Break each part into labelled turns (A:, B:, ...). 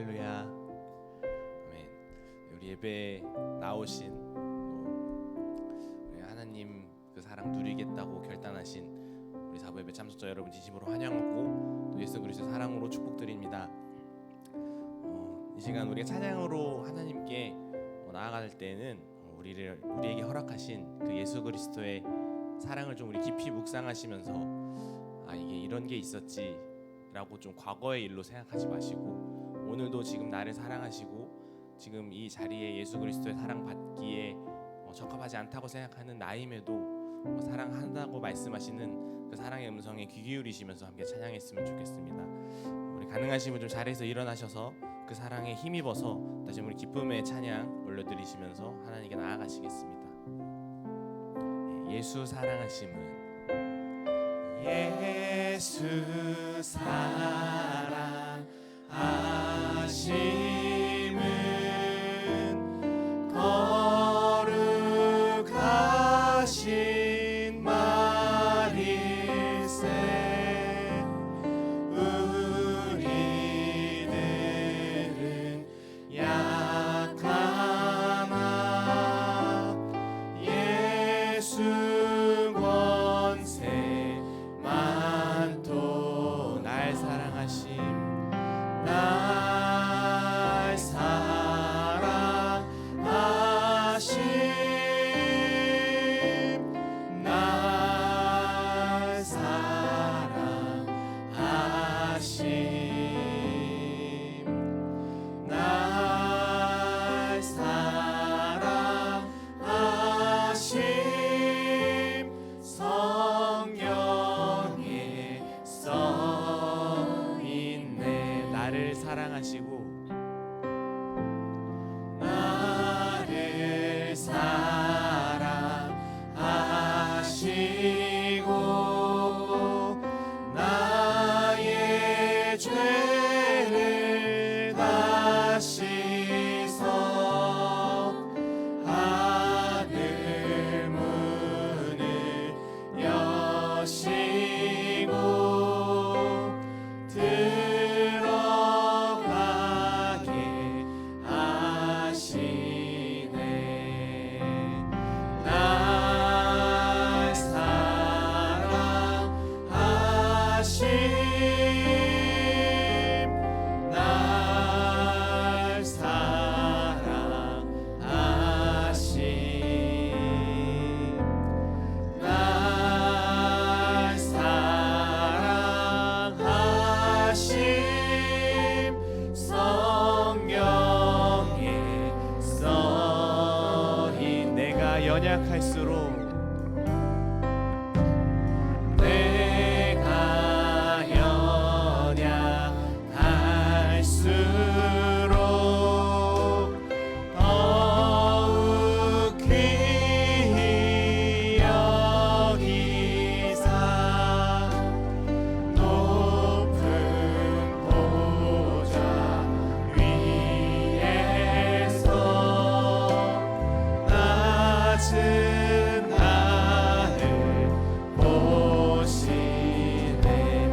A: 할렐루야. 아멘. 우리 예배에 나오신 우리 하나님 그 사랑 누리겠다고 결단하신 우리 사부예배 참석자 여러분 진심으로 환영하고 또 예수 그리스도 사랑으로 축복드립니다. 이 시간 우리가 찬양으로 하나님께 나아갈 때는 우리에게 허락하신 그 예수 그리스도의 사랑을 좀 우리 깊이 묵상하시면서 이게 이런 게 있었지 라고 좀 과거의 일로 생각하지 마시고 오늘도 지금 나를 사랑하시고 지금 이 자리에 예수 그리스도의 사랑 받기에 적합하지 않다고 생각하는 나임에도 사랑한다고 말씀하시는 그 사랑의 음성에 귀 기울이시면서 함께 찬양했으면 좋겠습니다. 우리 가능하시면 좀 자리에서 일어나셔서 그 사랑에 힘입어서 다시 우리 기쁨의 찬양 올려드리시면서 하나님께 나아가시겠습니다. 예수 사랑하심은 예수 사랑하심은 거룩하신 말일세. 우리들은 약하나 예수 권세 많도 날 사랑하심 날 사랑하심 날 사랑하심 날 사랑하심 성경에 써있네. 나를 사랑하시고 나를 사랑하시고 나의 죄를 다 씻어 하늘 문을 여시고 들어가게 하시네. 날 사랑하심 날 사랑하심 날 사랑하심 성경에 써인. 내가 연약할수록 내가 연약할수록 더욱 귀히 여기사 높은 보좌 위에서 낮은 나를 보시네.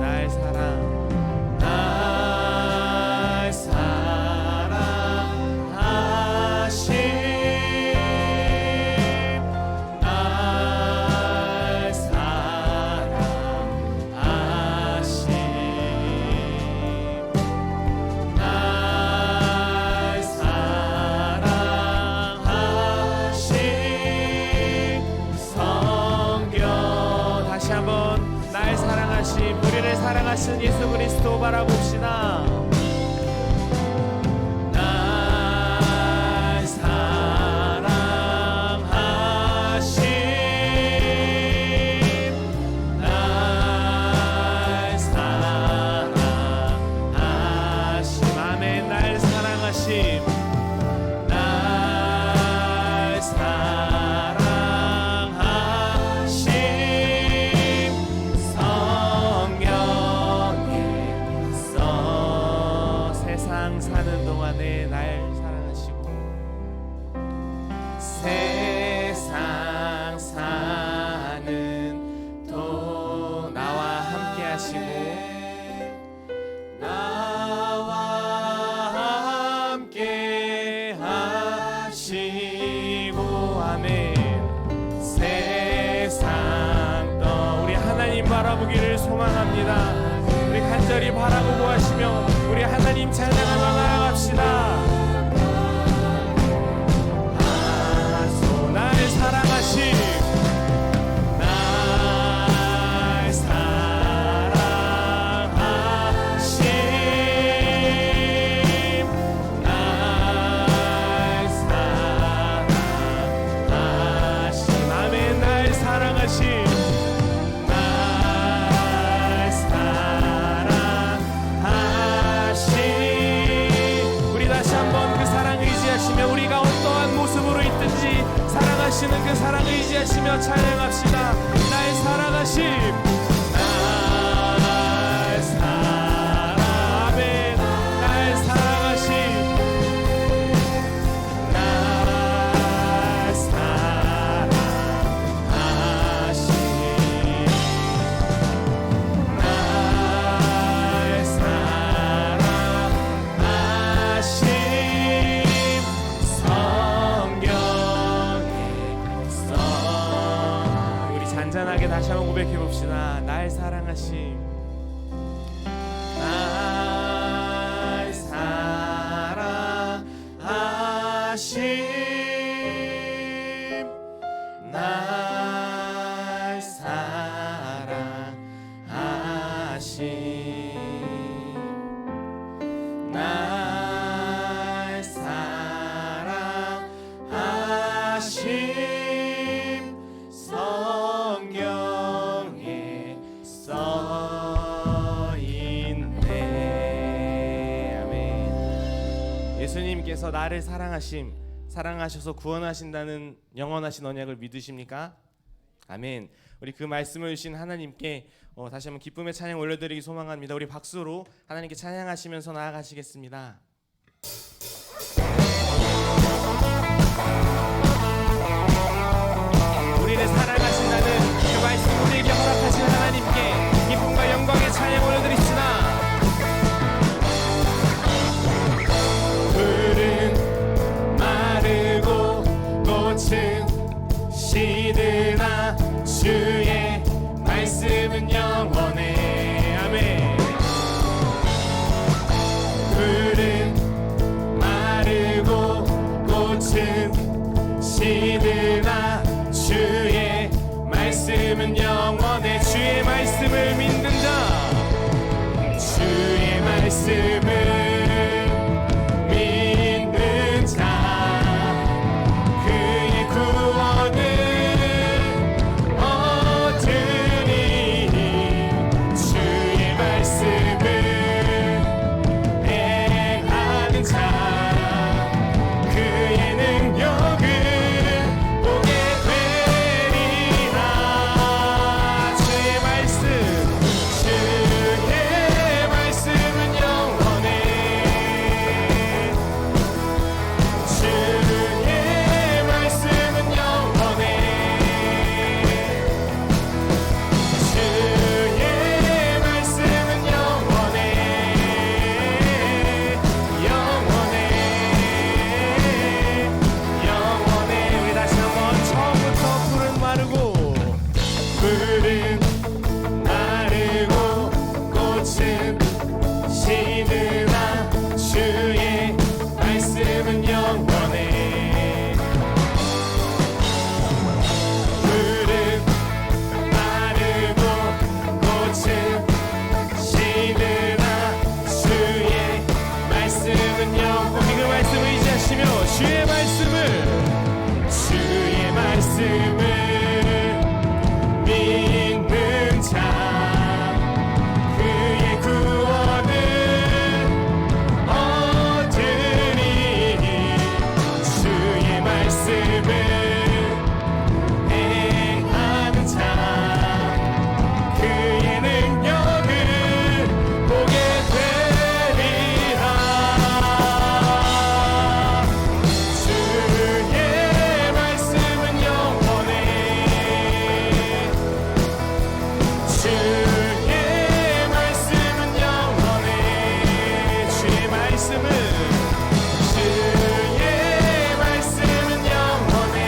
A: 날 사랑하심 날 사랑하심 날 사랑하심 성경. 다시 한번 날 사랑하심 우리를 사랑하신 예수 그리스도 바라봅시다. 날 사랑하심 날 사랑하심 아멘. 날 사랑하심 날 사랑하심 성경에 써. 세상 사는 동안에 날 사랑하시고 세상 사는 도 나와 함께 하시고 나와
B: 오기를 소망합니다. 우리 간절히 바라고 구하시며 우리 하나님 찬양하며 나아갑시다. 나를 사랑하심, 날 사랑하심, 날 사랑하심. 아멘. 날 사랑하심, 날 사랑하심. 우리 다시 한번 그 사랑 의지하시며 우리가 어떠한 모습으로 있든지 사랑하시는 그 사랑 의지하시며 찬양합시다. 날 사랑하심, 날 사랑, 아멘. 날 사랑하심, 날 사랑하심, 날 사랑하심. 우리 잔잔하게 다시 한번 고백해 봅시다. 날 사랑하심, 날 사랑하심, 날 사랑하심, 날 사랑하심. 성경에 써있네. 아멘. 예수님께서 나를 사랑하셔서 구원하신다는 영원하신 언약을 믿으십니까? 아멘. 우리 그 말씀을 주신 하나님께 다시 한번 기쁨의 찬양 올려드리기 소망합니다. 우리 박수로 하나님께 찬양하시면서 나아가시겠습니다. 우리를 사랑하신다는 그 말씀 우리에게 허락하신 하나님께 기쁨과 영광의 찬양 올려드립시다. 풀은 마르고 꽃은 시드나 주의 말씀은 영원해. 아멘. 풀은 마르고 꽃은 시드나 주의 말씀은 영원해. 주의 말씀을 믿는 자, 주의 말씀을 믿는 자, 그의 구원을 얻으리. 주의 말씀을 행하는 자, 그의 능력을 보게 되리라. 주의 말씀, 주의 말씀은 영원해. 주의 말씀은 영원해. 주의 말씀은 영원해. 영원해. 영원해. 우리 다시 한번 처음부터 풀은 마르고 꽃은 시드나 주의 말씀은 영원해. 풀은 마르고 꽃은 시드나 주의 말씀은 영원해. 그 말씀 의지하시며 주의 말씀을 믿는 자, 그의 구원을 얻으리. 주의 말씀을 행하는 자, 그의 능력을 보게 되리라. 주의 말씀은 영원해. 주의 말씀은 영원해. 주의 말씀은 영원해.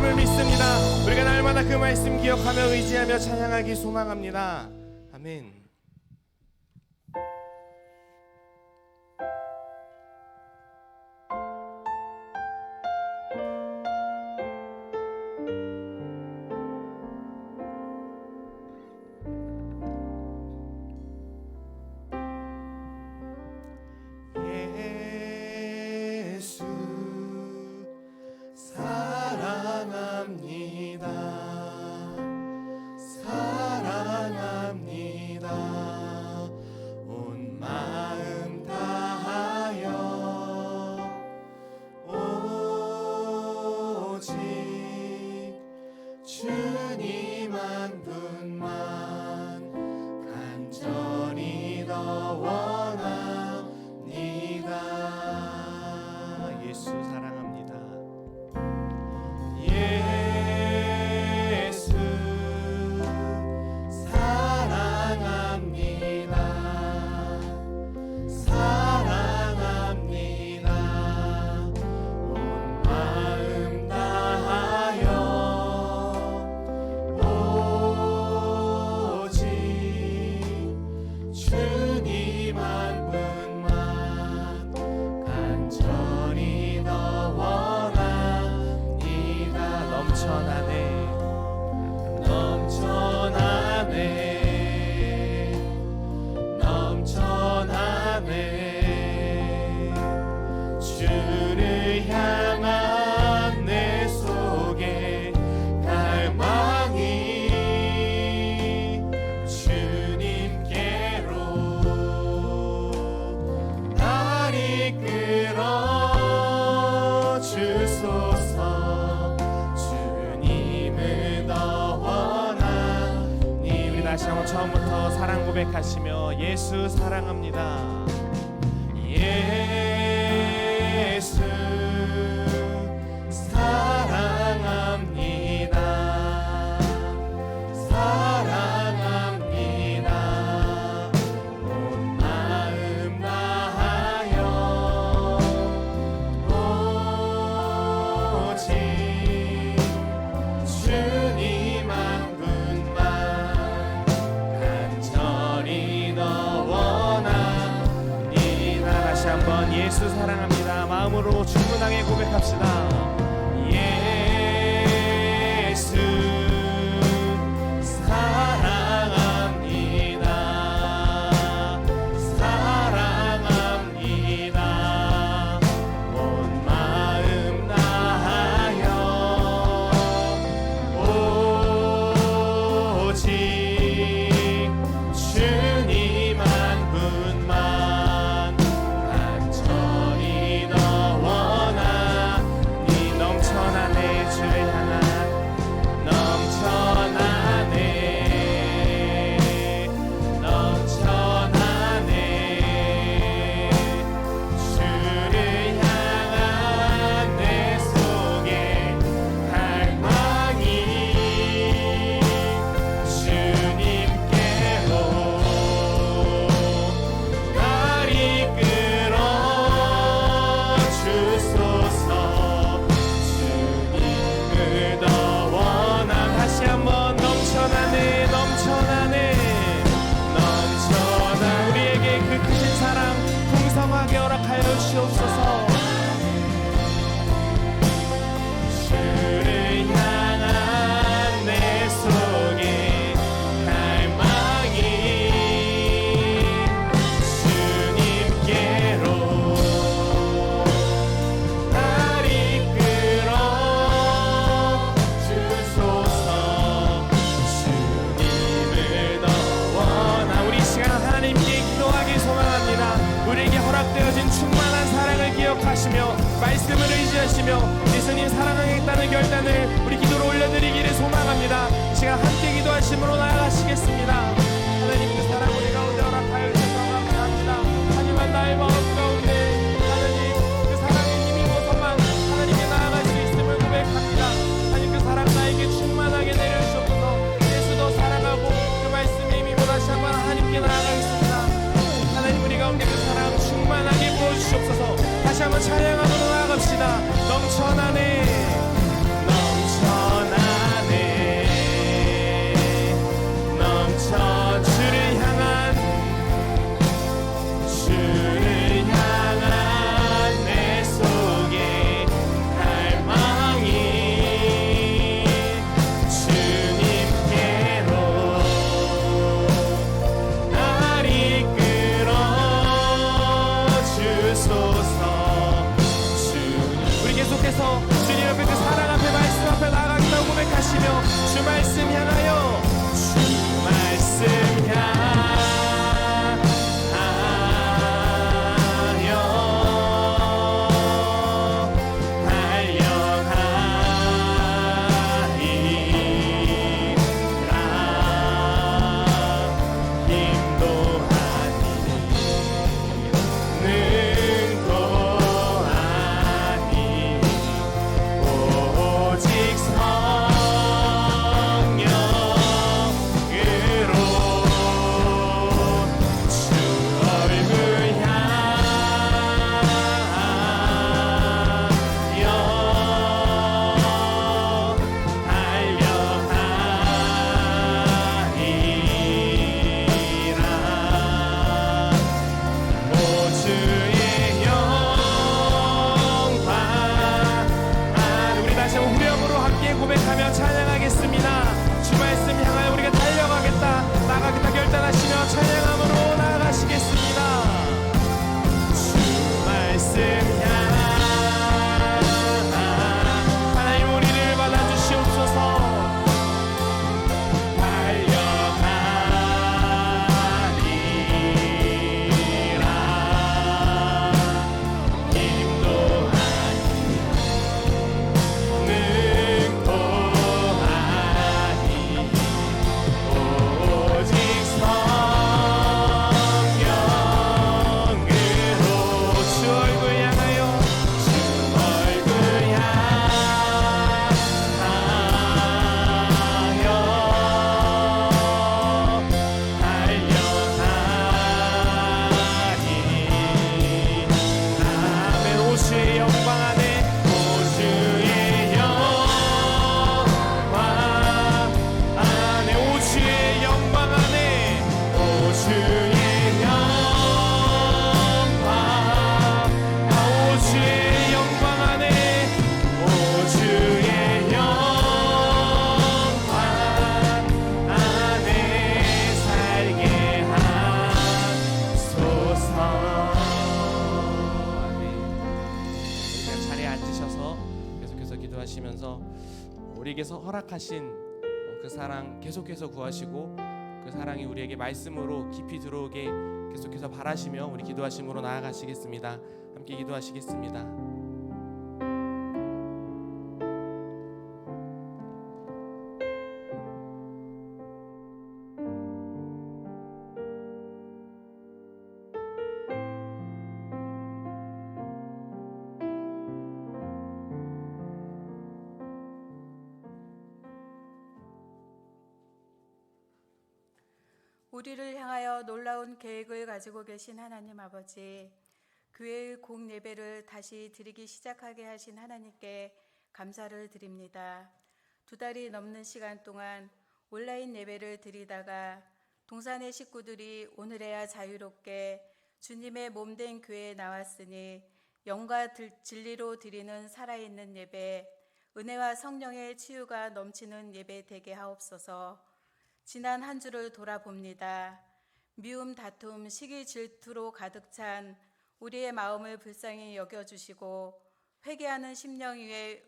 B: 말씀을 믿습니다. 우리가 날마다 그 말씀 기억하며 의지하며 찬양하기 소망합니다. 아멘. 예수 사랑합니다. 사랑합니다. 온 마음 다하여 오직 주님 한 분만 간절히 더 원합니다. 예수 사랑합니다. 예수 사랑합니다. 사랑합니다. 온 마음 다하여 오직 주님 한 분만 간절히 더 원합니다. 넘쳐나네 넘쳐나네 넘쳐나네 주를 향한 내 속에 갈망이 주님께로 날 이끌어 주소서. 주님을 더 원하니. 우리 다시 한번 처음부터 사랑 고백하시며 예수 사랑합니다. 예수 사랑합니다. 사랑합니다. 온 마음 다하여 오직 주님 한 분만 간절히 더 원합니다. 다시 한번 예수 사랑합니다. 마음으로 충분하게 고백합시다. 예수 사랑합니다. 사랑합니다. 온 마음 다하여 오직 주님 한 분만 간절히 더 원하니. 넘쳐나네 주를 향한 넘쳐나네 넘쳐나네 주를 향한 내 속에 갈망이 주님께로 날 이끌어 주소서. 주님을 더 원함. 다시 한번 넘쳐나네 넘쳐나네 넘쳐나. 우리에게 그 크신 사랑 풍성하게 허락하여 주시옵소서. 주를 향한 내 속에 갈망이 주님께로 날 이끌어 주소서. 주님을 더 원하. 우리 시간 하나님께 기도하기 소망합니다. 우리에게 허락되어진 충만한 사랑을 기억하시며 말씀을 의지하시며 예수님 사랑하겠다는 결단을 우리 기도로 올려드리기를 소망합니다. 이 시간 함께 기도하심으로 나아가시겠습니다. 하나님 그 사랑 우리 가운데 허락하여 주셔서 감사합니다. 하지만 나의 마음 가운데 하나님 그 사랑의 힘입어서만 하나님께 나아갈 수 있음을 고백합니다. 하나님 그 사랑 나에게 충만하게 내려주셔서 예수도 사랑하고 그 말씀의 힘입어 다시 한번 하나님께 나아가겠습니다. 하나님 우리 가운데 그 사랑 충만하게 부어주시옵소서. 다시 한번 찬양하며 나아갑시다. 넘쳐나 주셔서 주님 앞에 그 사랑 앞에 말씀 앞에 나가겠다고 고백하시며 주 말씀 향하여 주 말씀 향하여 고백하며 찬양하겠습니다. 주 말씀 향하여 우리가 달려가겠다 나가겠다 결단하시며 찬양함으로 나아가시겠습니다. 주 말씀 향하 하나님 우리를 받아주시옵소서. 기도하시면서 우리에게서 허락하신 그 사랑 계속해서 구하시고 그 사랑이 우리에게 말씀으로 깊이 들어오게 계속해서 바라시며 우리 기도하심으로 나아가시겠습니다. 함께 기도하시겠습니다.
C: 우리를 향하여 놀라운 계획을 가지고 계신 하나님 아버지, 교회의 공예배를 다시 드리기 시작하게 하신 하나님께 감사를 드립니다. 2달이 넘는 시간 동안 온라인 예배를 드리다가 동산의 식구들이 오늘에야 자유롭게 주님의 몸된 교회에 나왔으니 영과 진리로 드리는 살아있는 예배, 은혜와 성령의 치유가 넘치는 예배 되게 하옵소서. 지난 한 주를 돌아봅니다. 미움, 다툼, 시기, 질투로 가득 찬 우리의 마음을 불쌍히 여겨주시고 회개하는 심령 위에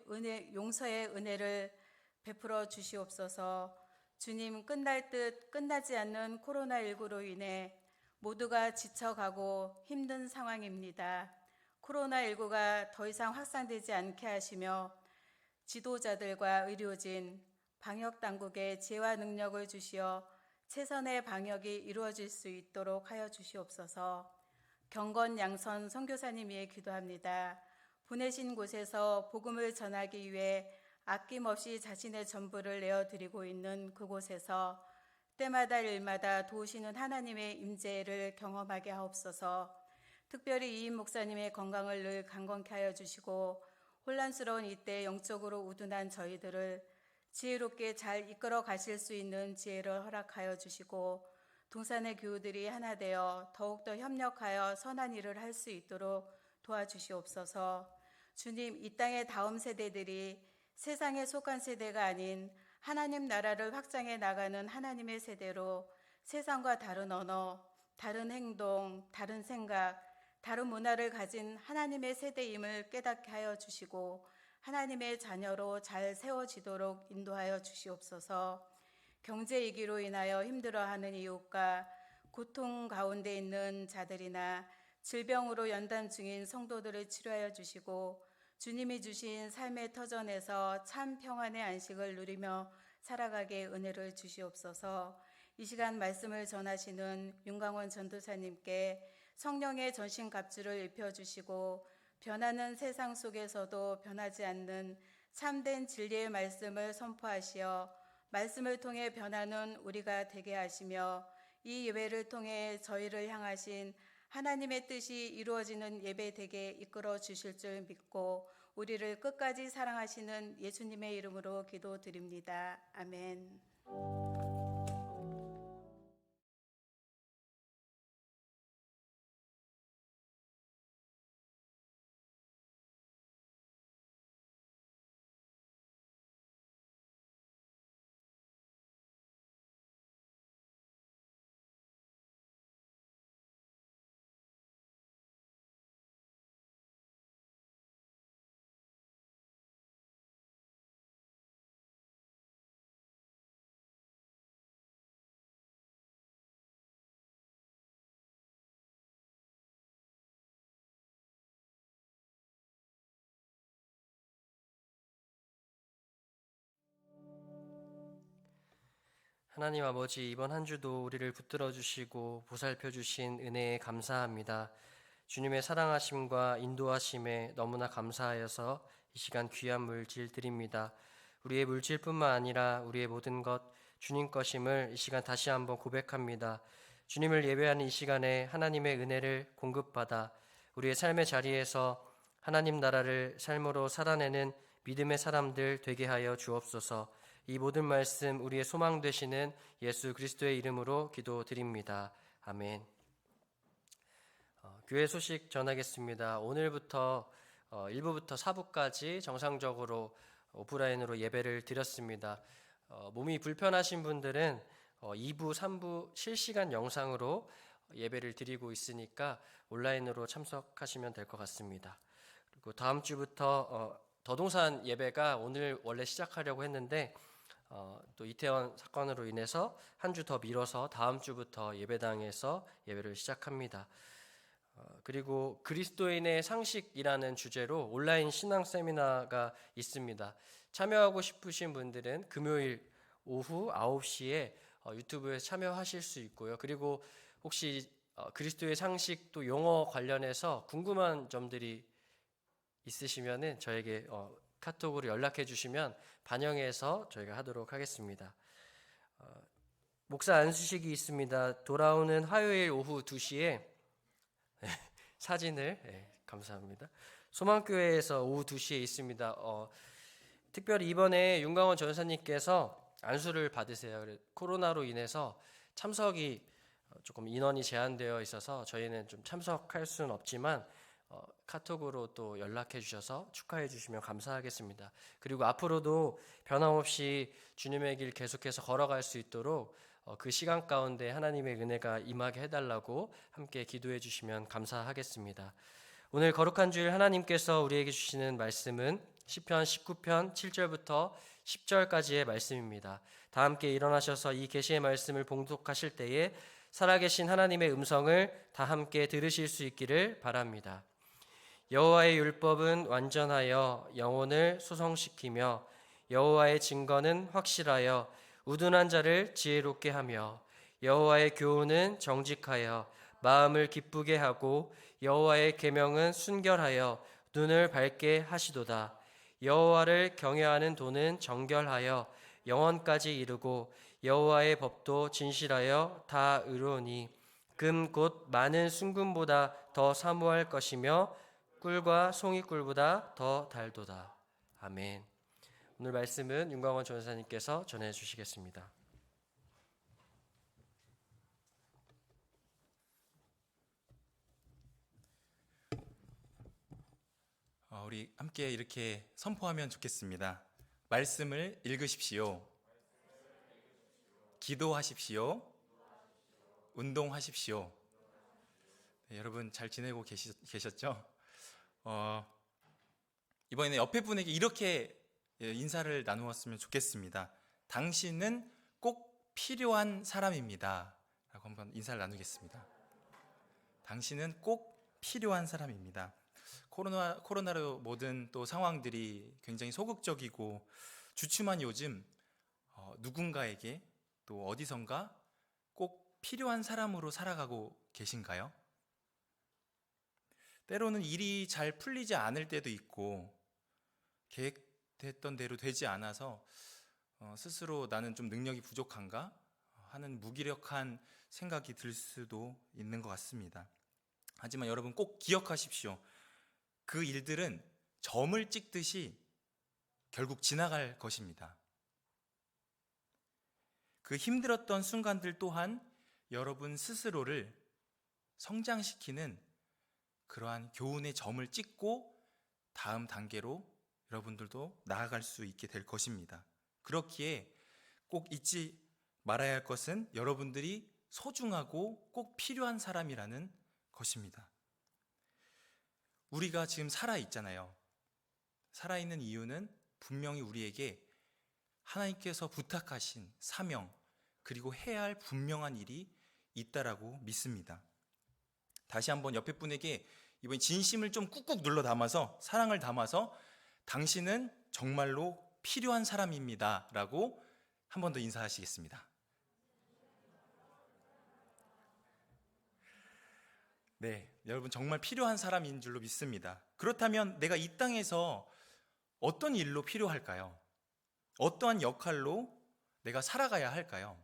C: 용서의 은혜를 베풀어 주시옵소서. 주님, 끝날 듯 끝나지 않는 코로나19로 인해 모두가 지쳐가고 힘든 상황입니다. 코로나19가 더 이상 확산되지 않게 하시며 지도자들과 의료진, 방역당국에 지혜와 능력을 주시어 최선의 방역이 이루어질 수 있도록 하여 주시옵소서. 경건 양선 선교사님 위해 기도합니다. 보내신 곳에서 복음을 전하기 위해 아낌없이 자신의 전부를 내어드리고 있는 그곳에서 때마다 일마다 도우시는 하나님의 임재를 경험하게 하옵소서. 특별히 이인 목사님의 건강을 늘 강건케 하여 주시고 혼란스러운 이때 영적으로 우둔한 저희들을 지혜롭게 잘 이끌어 가실 수 있는 지혜를 허락하여 주시고 동산의 교우들이 하나 되어 더욱더 협력하여 선한 일을 할 수 있도록 도와주시옵소서. 주님, 이 땅의 다음 세대들이 세상에 속한 세대가 아닌 하나님 나라를 확장해 나가는 하나님의 세대로 세상과 다른 언어, 다른 행동, 다른 생각, 다른 문화를 가진 하나님의 세대임을 깨닫게 하여 주시고 하나님의 자녀로 잘 세워지도록 인도하여 주시옵소서. 경제 위기로 인하여 힘들어하는 이웃과 고통 가운데 있는 자들이나 질병으로 연단 중인 성도들을 치료하여 주시고 주님이 주신 삶의 터전에서 참 평안의 안식을 누리며 살아가게 은혜를 주시옵소서. 이 시간 말씀을 전하시는 윤강원 전도사님께 성령의 전신갑주를 입혀주시고 변하는 세상 속에서도 변하지 않는 참된 진리의 말씀을 선포하시어 말씀을 통해 변하는 우리가 되게 하시며 이 예배를 통해 저희를 향하신 하나님의 뜻이 이루어지는 예배 되게 이끌어 주실 줄 믿고 우리를 끝까지 사랑하시는 예수님의 이름으로 기도드립니다. 아멘.
D: 하나님 아버지, 이번 한 주도 우리를 붙들어 주시고 보살펴 주신 은혜에 감사합니다. 주님의 사랑하심과 인도하심에 너무나 감사하여서 이 시간 귀한 물질 드립니다. 우리의 물질뿐만 아니라 우리의 모든 것 주님 것임을 이 시간 다시 한번 고백합니다. 주님을 예배하는 이 시간에 하나님의 은혜를 공급받아 우리의 삶의 자리에서 하나님 나라를 삶으로 살아내는 믿음의 사람들 되게 하여 주옵소서. 이 모든 말씀 우리의 소망 되시는 예수 그리스도의 이름으로 기도드립니다. 아멘. 교회 소식 전하겠습니다. 오늘부터 1부부터 4부까지 정상적으로 오프라인으로 예배를 드렸습니다. 몸이 불편하신 분들은 2부, 3부 실시간 영상으로 예배를 드리고 있으니까 온라인으로 참석하시면 될 것 같습니다. 그리고 다음 주부터 더동산 예배가 오늘 원래 시작하려고 했는데 또 이태원 사건으로 인해서 한 주 더 미뤄서 다음 주부터 예배당에서 예배를 시작합니다. 그리고 그리스도인의 상식이라는 주제로 온라인 신앙 세미나가 있습니다. 참여하고 싶으신 분들은 금요일 오후 9시에 유튜브에 참여하실 수 있고요. 그리고 혹시 그리스도의 상식 또 용어 관련해서 궁금한 점들이 있으시면은 저에게 카톡으로 연락해 주시면 반영해서 저희가 하도록 하겠습니다. 목사 안수식이 있습니다. 돌아오는 화요일 오후 2시에 사진을 감사합니다. 소망교회에서 오후 2시에 있습니다. 특별히 이번에 윤강원 전사님께서 안수를 받으세요. 코로나로 인해서 참석이 조금 인원이 제한되어 있어서 저희는 좀 참석할 수는 없지만 카톡으로 또 연락해 주셔서 축하해 주시면 감사하겠습니다. 그리고 앞으로도 변함없이 주님의 길 계속해서 걸어갈 수 있도록 그 시간 가운데 하나님의 은혜가 임하게 해달라고 함께 기도해 주시면 감사하겠습니다. 오늘 거룩한 주일 하나님께서 우리에게 주시는 말씀은 시편 19편 7절부터 10절까지의 말씀입니다. 다 함께 일어나셔서 이 계시의 말씀을 봉독하실 때에 살아계신 하나님의 음성을 다 함께 들으실 수 있기를 바랍니다. 여호와의 율법은 완전하여 영혼을 소성시키며 여호와의 증거는 확실하여 우둔한 자를 지혜롭게 하며 여호와의 교훈은 정직하여 마음을 기쁘게 하고 여호와의 계명은 순결하여 눈을 밝게 하시도다. 여호와를 경외하는 도는 정결하여 영원까지 이르고 여호와의 법도 진실하여 다 의로우니 금 곧 많은 순금보다 더 사모할 것이며 꿀과 송이꿀보다 더 달도다. 아멘. 오늘 말씀은 윤광원 전사님께서 전해 주시겠습니다.
E: 우리 함께 이렇게 선포하면 좋겠습니다. 말씀을 읽으십시오. 기도하십시오. 운동하십시오. 네, 여러분 잘 지내고 계셨죠? 이번에 옆에 분에게 이렇게 인사를 나누었으면 좋겠습니다. 당신은 꼭 필요한 사람입니다. 라고 한번 인사를 나누겠습니다. 당신은 꼭 필요한 사람입니다. 코로나로 모든 또 상황들이 굉장히 소극적이고 주춤한 요즘 누군가에게 또 어디선가 꼭 필요한 사람으로 살아가고 계신가요? 때로는 일이 잘 풀리지 않을 때도 있고 계획됐던 대로 되지 않아서 스스로 나는 좀 능력이 부족한가 하는 무기력한 생각이 들 수도 있는 것 같습니다. 하지만 여러분 꼭 기억하십시오. 그 일들은 점을 찍듯이 결국 지나갈 것입니다. 그 힘들었던 순간들 또한 여러분 스스로를 성장시키는 그러한 교훈의 점을 찍고 다음 단계로 여러분들도 나아갈 수 있게 될 것입니다. 그렇기에 꼭 잊지 말아야 할 것은 여러분들이 소중하고 꼭 필요한 사람이라는 것입니다. 우리가 지금 살아있잖아요. 살아있는 이유는 분명히 우리에게 하나님께서 부탁하신 사명 그리고 해야 할 분명한 일이 있다라고 믿습니다. 다시 한번 옆에 분에게 이번 진심을 좀 꾹꾹 눌러 담아서 사랑을 담아서 당신은 정말로 필요한 사람입니다 라고 한 번 더 인사하시겠습니다. 네, 여러분 정말 필요한 사람인 줄로 믿습니다. 그렇다면 내가 이 땅에서 어떤 일로 필요할까요? 어떠한 역할로 내가 살아가야 할까요?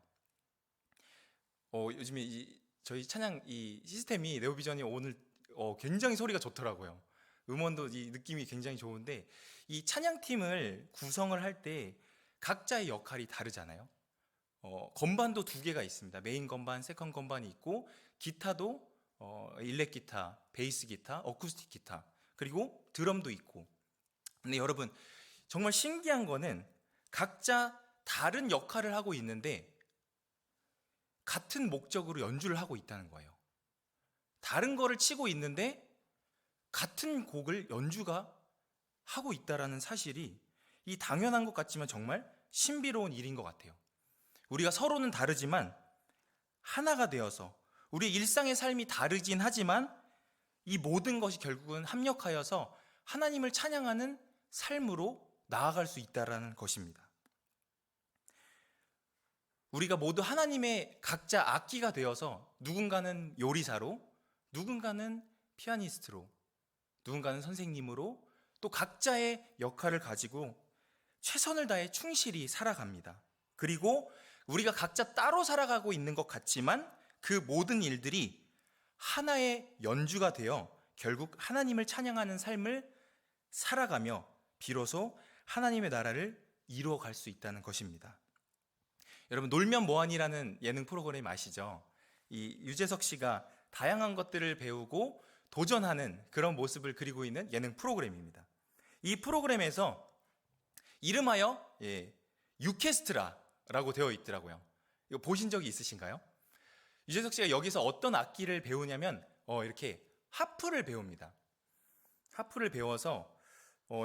E: 요즘에 저희 찬양 이 시스템이 네오비전이 오늘 굉장히 소리가 좋더라고요. 음원도 이 느낌이 굉장히 좋은데 이 찬양팀을 구성을 할 때 각자의 역할이 다르잖아요. 건반도 두 개가 있습니다. 메인 건반, 세컨 건반이 있고 기타도 일렉 기타, 베이스 기타, 어쿠스틱 기타 그리고 드럼도 있고. 근데 여러분 정말 신기한 거는 각자 다른 역할을 하고 있는데 같은 목적으로 연주를 하고 있다는 거예요. 다른 거를 치고 있는데 같은 곡을 연주가 하고 있다라는 사실이 이 당연한 것 같지만 정말 신비로운 일인 것 같아요. 우리가 서로는 다르지만 하나가 되어서 우리의 일상의 삶이 다르긴 하지만 이 모든 것이 결국은 합력하여서 하나님을 찬양하는 삶으로 나아갈 수 있다라는 것입니다. 우리가 모두 하나님의 각자 악기가 되어서 누군가는 요리사로, 누군가는 피아니스트로, 누군가는 선생님으로 또 각자의 역할을 가지고 최선을 다해 충실히 살아갑니다. 그리고 우리가 각자 따로 살아가고 있는 것 같지만 그 모든 일들이 하나의 연주가 되어 결국 하나님을 찬양하는 삶을 살아가며 비로소 하나님의 나라를 이루어갈 수 있다는 것입니다. 여러분 놀면 뭐하니라는 예능 프로그램 아시죠? 이 유재석 씨가 다양한 것들을 배우고 도전하는 그런 모습을 그리고 있는 예능 프로그램입니다. 이 프로그램에서 이름하여 유케스트라라고 되어 있더라고요. 이거 보신 적이 있으신가요? 유재석 씨가 여기서 어떤 악기를 배우냐면 이렇게 하프를 배웁니다. 하프를 배워서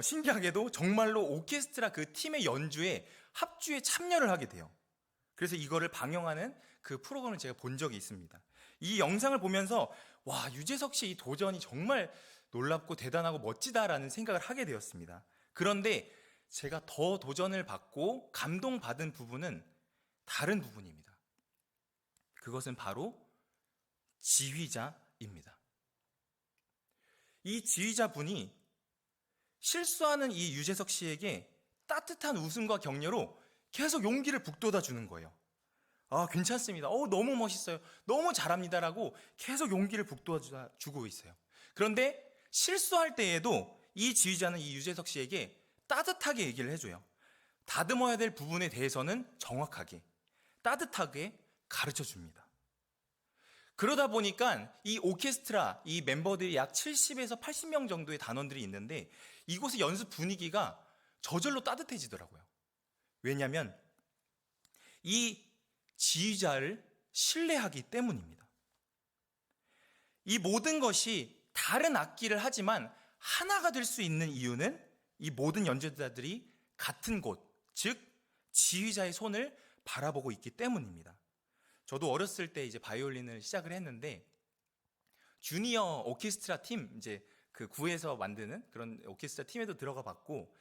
E: 신기하게도 정말로 오케스트라 그 팀의 연주에 합주에 참여를 하게 돼요. 그래서 이거를 방영하는 그 프로그램을 제가 본 적이 있습니다. 이 영상을 보면서 와, 유재석 씨 이 도전이 정말 놀랍고 대단하고 멋지다라는 생각을 하게 되었습니다. 그런데 제가 더 도전을 받고 감동받은 부분은 다른 부분입니다. 그것은 바로 지휘자입니다. 이 지휘자분이 실수하는 이 유재석 씨에게 따뜻한 웃음과 격려로 계속 용기를 북돋아 주는 거예요. 아, 괜찮습니다. 너무 멋있어요. 너무 잘합니다라고 계속 용기를 북돋아 주고 있어요. 그런데 실수할 때에도 이 지휘자는 이 유재석 씨에게 따뜻하게 얘기를 해줘요. 다듬어야 될 부분에 대해서는 정확하게, 따뜻하게 가르쳐 줍니다. 그러다 보니까 이 오케스트라, 이 멤버들이 약 70에서 80명 정도의 단원들이 있는데 이곳의 연습 분위기가 저절로 따뜻해지더라고요. 왜냐하면 이 지휘자를 신뢰하기 때문입니다. 이 모든 것이 다른 악기를 하지만 하나가 될 수 있는 이유는 이 모든 연주자들이 같은 곳, 즉 지휘자의 손을 바라보고 있기 때문입니다. 저도 어렸을 때 이제 바이올린을 시작을 했는데 주니어 오케스트라 팀, 이제 그 구에서 만드는 그런 오케스트라 팀에도 들어가 봤고,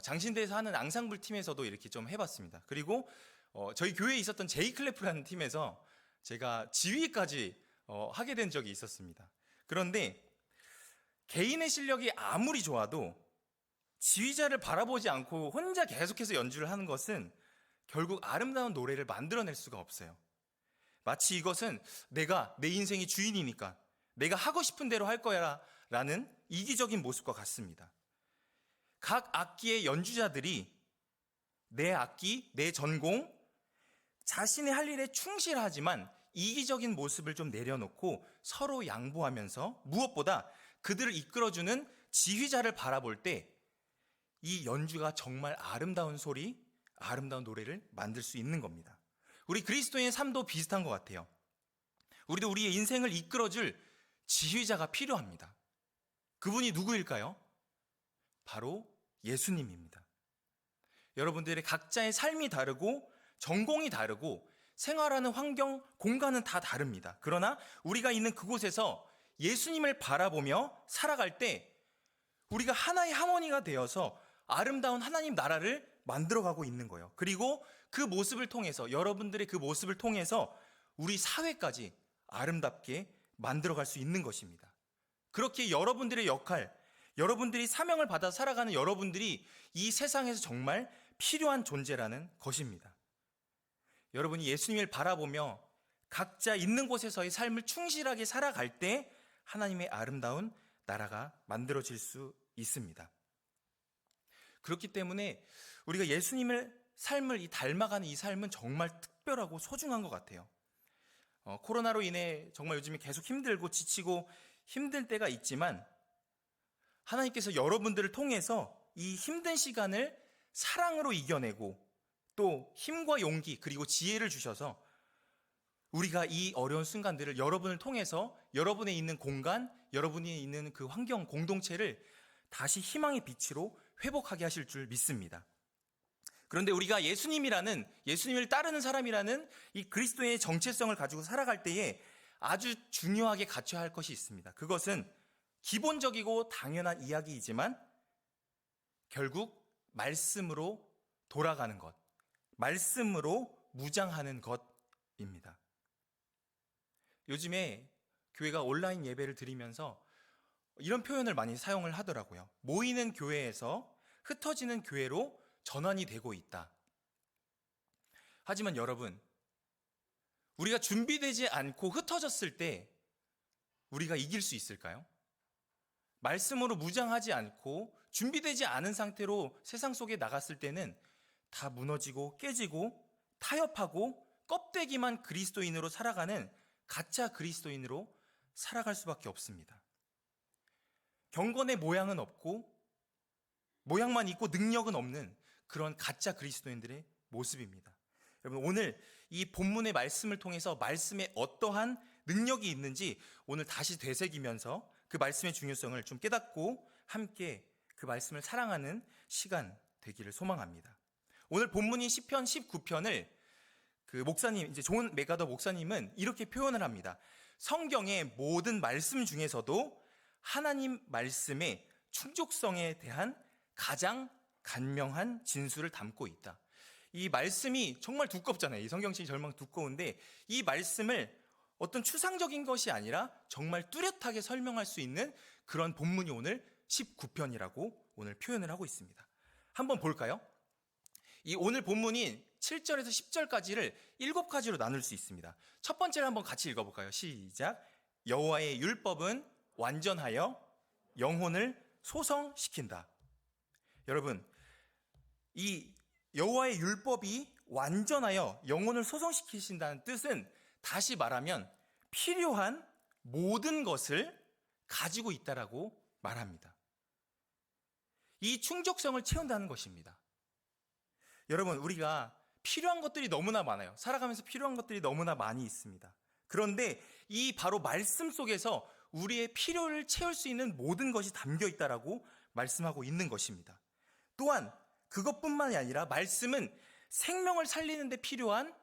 E: 장신대에서 하는 앙상블 팀에서도 이렇게 좀 해봤습니다. 그리고 저희 교회에 있었던 제이클래프라는 팀에서 제가 지휘까지 하게 된 적이 있었습니다. 그런데 개인의 실력이 아무리 좋아도 지휘자를 바라보지 않고 혼자 계속해서 연주를 하는 것은 결국 아름다운 노래를 만들어낼 수가 없어요. 마치 이것은 내가 내 인생의 주인이니까 내가 하고 싶은 대로 할 거야 라는 이기적인 모습과 같습니다. 각 악기의 연주자들이 내 악기, 내 전공, 자신의 할 일에 충실하지만 이기적인 모습을 좀 내려놓고 서로 양보하면서 무엇보다 그들을 이끌어주는 지휘자를 바라볼 때 이 연주가 정말 아름다운 소리, 아름다운 노래를 만들 수 있는 겁니다. 우리 그리스도인의 삶도 비슷한 것 같아요. 우리도 우리의 인생을 이끌어줄 지휘자가 필요합니다. 그분이 누구일까요? 바로 예수님입니다. 여러분들의 각자의 삶이 다르고 전공이 다르고 생활하는 환경, 공간은 다 다릅니다. 그러나 우리가 있는 그곳에서 예수님을 바라보며 살아갈 때 우리가 하나의 하모니가 되어서 아름다운 하나님 나라를 만들어가고 있는 거예요. 그리고 그 모습을 통해서, 여러분들의 그 모습을 통해서 우리 사회까지 아름답게 만들어갈 수 있는 것입니다. 그렇게 여러분들의 역할, 여러분들이 사명을 받아 살아가는 여러분들이 이 세상에서 정말 필요한 존재라는 것입니다. 여러분이 예수님을 바라보며 각자 있는 곳에서의 삶을 충실하게 살아갈 때 하나님의 아름다운 나라가 만들어질 수 있습니다. 그렇기 때문에 우리가 예수님의 삶을 닮아가는 이 삶은 정말 특별하고 소중한 것 같아요. 코로나로 인해 정말 요즘에 계속 힘들고 지치고 힘들 때가 있지만 하나님께서 여러분들을 통해서 이 힘든 시간을 사랑으로 이겨내고 또 힘과 용기 그리고 지혜를 주셔서 우리가 이 어려운 순간들을 여러분을 통해서 여러분의 있는 공간, 여러분이 있는 그 환경, 공동체를 다시 희망의 빛으로 회복하게 하실 줄 믿습니다. 그런데 우리가 예수님을 따르는 사람이라는 이 그리스도의 정체성을 가지고 살아갈 때에 아주 중요하게 갖춰야 할 것이 있습니다. 그것은 기본적이고 당연한 이야기이지만 결국 말씀으로 돌아가는 것, 말씀으로 무장하는 것입니다. 요즘에 교회가 온라인 예배를 드리면서 이런 표현을 많이 사용을 하더라고요. 모이는 교회에서 흩어지는 교회로 전환이 되고 있다. 하지만 여러분, 우리가 준비되지 않고 흩어졌을 때 우리가 이길 수 있을까요? 말씀으로 무장하지 않고 준비되지 않은 상태로 세상 속에 나갔을 때는 다 무너지고 깨지고 타협하고 껍데기만 그리스도인으로 살아가는 가짜 그리스도인으로 살아갈 수밖에 없습니다. 경건의 모양은 없고 모양만 있고 능력은 없는 그런 가짜 그리스도인들의 모습입니다. 여러분, 오늘 이 본문의 말씀을 통해서 말씀에 어떠한 능력이 있는지 오늘 다시 되새기면서 그 말씀의 중요성을 좀 깨닫고 함께 그 말씀을 사랑하는 시간 되기를 소망합니다. 오늘 본문인 시편 19편을 그 목사님, 이제 존 맥가더 목사님은 이렇게 표현을 합니다. 성경의 모든 말씀 중에서도 하나님 말씀의 충족성에 대한 가장 간명한 진수를 담고 있다. 이 말씀이 정말 두껍잖아요. 이 성경책이 정말 두꺼운데 이 말씀을 어떤 추상적인 것이 아니라 정말 뚜렷하게 설명할 수 있는 그런 본문이 오늘 19편이라고 오늘 표현을 하고 있습니다. 한번 볼까요? 이 오늘 본문인 7절에서 10절까지를 7가지로 나눌 수 있습니다. 첫 번째를 한번 같이 읽어볼까요? 시작. 여호와의 율법은 완전하여 영혼을 소성시킨다. 여러분, 이 여호와의 율법이 완전하여 영혼을 소성시키신다는 뜻은 다시 말하면 필요한 모든 것을 가지고 있다라고 말합니다. 이 충족성을 채운다는 것입니다. 여러분, 우리가 필요한 것들이 너무나 많아요. 살아가면서 필요한 것들이 너무나 많이 있습니다. 그런데 이 바로 말씀 속에서 우리의 필요를 채울 수 있는 모든 것이 담겨 있다라고 말씀하고 있는 것입니다. 또한 그것뿐만이 아니라 말씀은 생명을 살리는 데 필요한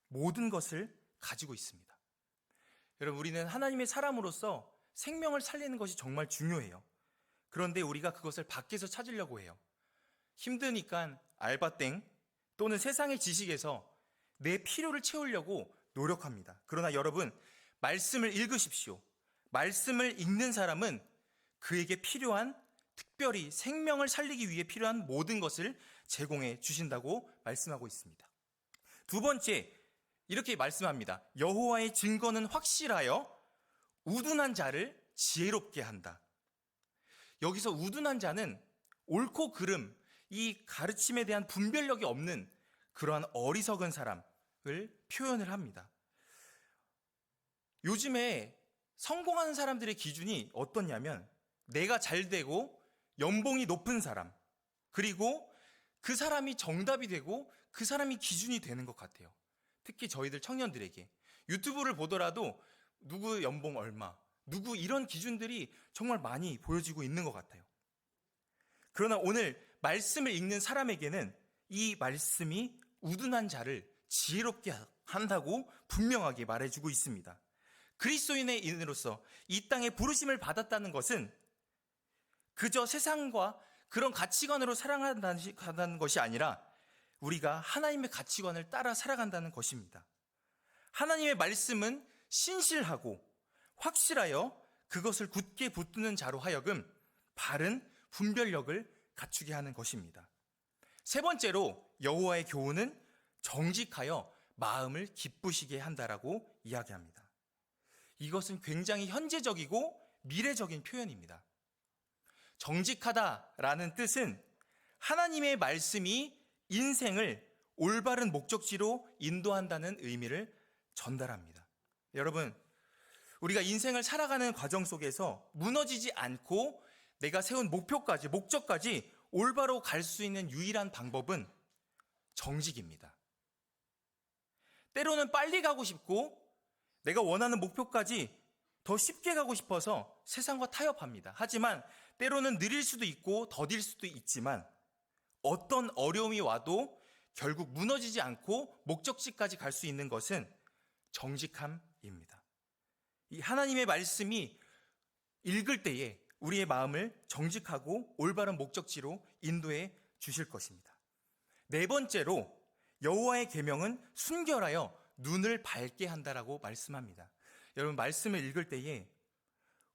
E: 모든 것을 가지고 있습니다. 여러분, 우리는 하나님의 사람으로서 생명을 살리는 것이 정말 중요해요. 그런데 우리가 그것을 밖에서 찾으려고 해요. 힘드니까 알바땡 또는 세상의 지식에서 내 필요를 채우려고 노력합니다. 그러나 여러분, 말씀을 읽으십시오. 말씀을 읽는 사람은 그에게 필요한, 특별히 생명을 살리기 위해 필요한 모든 것을 제공해 주신다고 말씀하고 있습니다. 두 번째, 이렇게 말씀합니다. 여호와의 증거는 확실하여 우둔한 자를 지혜롭게 한다. 여기서 우둔한 자는 옳고 그름, 이 가르침에 대한 분별력이 없는 그러한 어리석은 사람을 표현을 합니다. 요즘에 성공하는 사람들의 기준이 어떻냐면 내가 잘 되고 연봉이 높은 사람, 그리고 그 사람이 정답이 되고 그 사람이 기준이 되는 것 같아요. 특히 저희들 청년들에게 유튜브를 보더라도 누구 연봉 얼마, 누구 이런 기준들이 정말 많이 보여지고 있는 것 같아요. 그러나 오늘 말씀을 읽는 사람에게는 이 말씀이 우둔한 자를 지혜롭게 한다고 분명하게 말해주고 있습니다. 그리스도인의 인으로서 이 땅에 부르심을 받았다는 것은 그저 세상과 그런 가치관으로 살아간다는 것이 아니라 우리가 하나님의 가치관을 따라 살아간다는 것입니다. 하나님의 말씀은 신실하고 확실하여 그것을 굳게 붙드는 자로 하여금 바른 분별력을 갖추게 하는 것입니다. 세 번째로 여호와의 교훈은 정직하여 마음을 기쁘시게 한다라고 이야기합니다. 이것은 굉장히 현재적이고 미래적인 표현입니다. 정직하다라는 뜻은 하나님의 말씀이 인생을 올바른 목적지로 인도한다는 의미를 전달합니다. 여러분, 우리가 인생을 살아가는 과정 속에서 무너지지 않고 내가 세운 목적까지 올바로 갈 수 있는 유일한 방법은 정직입니다. 때로는 빨리 가고 싶고 내가 원하는 목표까지 더 쉽게 가고 싶어서 세상과 타협합니다. 하지만 때로는 느릴 수도 있고 더딜 수도 있지만 어떤 어려움이 와도 결국 무너지지 않고 목적지까지 갈 수 있는 것은 정직함입니다. 이 하나님의 말씀이 읽을 때에 우리의 마음을 정직하고 올바른 목적지로 인도해 주실 것입니다. 네 번째로 여호와의 계명은 순결하여 눈을 밝게 한다라고 말씀합니다. 여러분, 말씀을 읽을 때에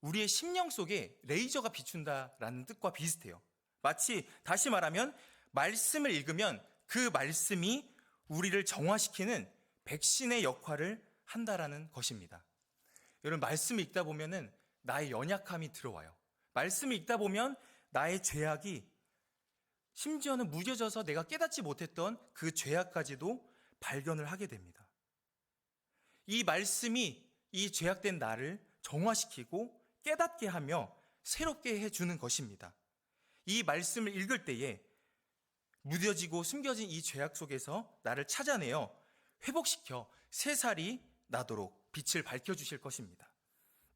E: 우리의 심령 속에 레이저가 비춘다라는 뜻과 비슷해요. 마치 다시 말하면 말씀을 읽으면 그 말씀이 우리를 정화시키는 백신의 역할을 한다라는 것입니다. 여러분, 말씀을 읽다 보면은 나의 연약함이 들어와요. 말씀을 읽다 보면 나의 죄악이, 심지어는 무뎌져서 내가 깨닫지 못했던 그 죄악까지도 발견을 하게 됩니다. 이 말씀이 이 죄악된 나를 정화시키고 깨닫게 하며 새롭게 해주는 것입니다. 이 말씀을 읽을 때에 무뎌지고 숨겨진 이 죄악 속에서 나를 찾아내어 회복시켜 새살이 나도록 빛을 밝혀주실 것입니다.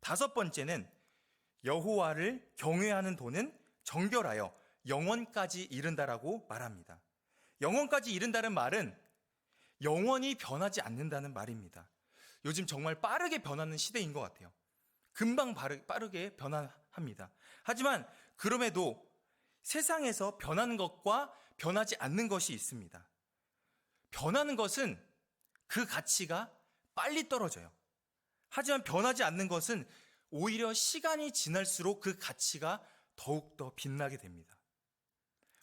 E: 다섯 번째는 여호와를 경외하는 도는 정결하여 영원까지 이른다라고 말합니다. 영원까지 이른다는 말은 영원히 변하지 않는다는 말입니다. 요즘 정말 빠르게 변하는 시대인 것 같아요. 금방 빠르게 변화합니다. 하지만 그럼에도 세상에서 변하는 것과 변하지 않는 것이 있습니다. 변하는 것은 그 가치가 빨리 떨어져요. 하지만 변하지 않는 것은 오히려 시간이 지날수록 그 가치가 더욱더 빛나게 됩니다.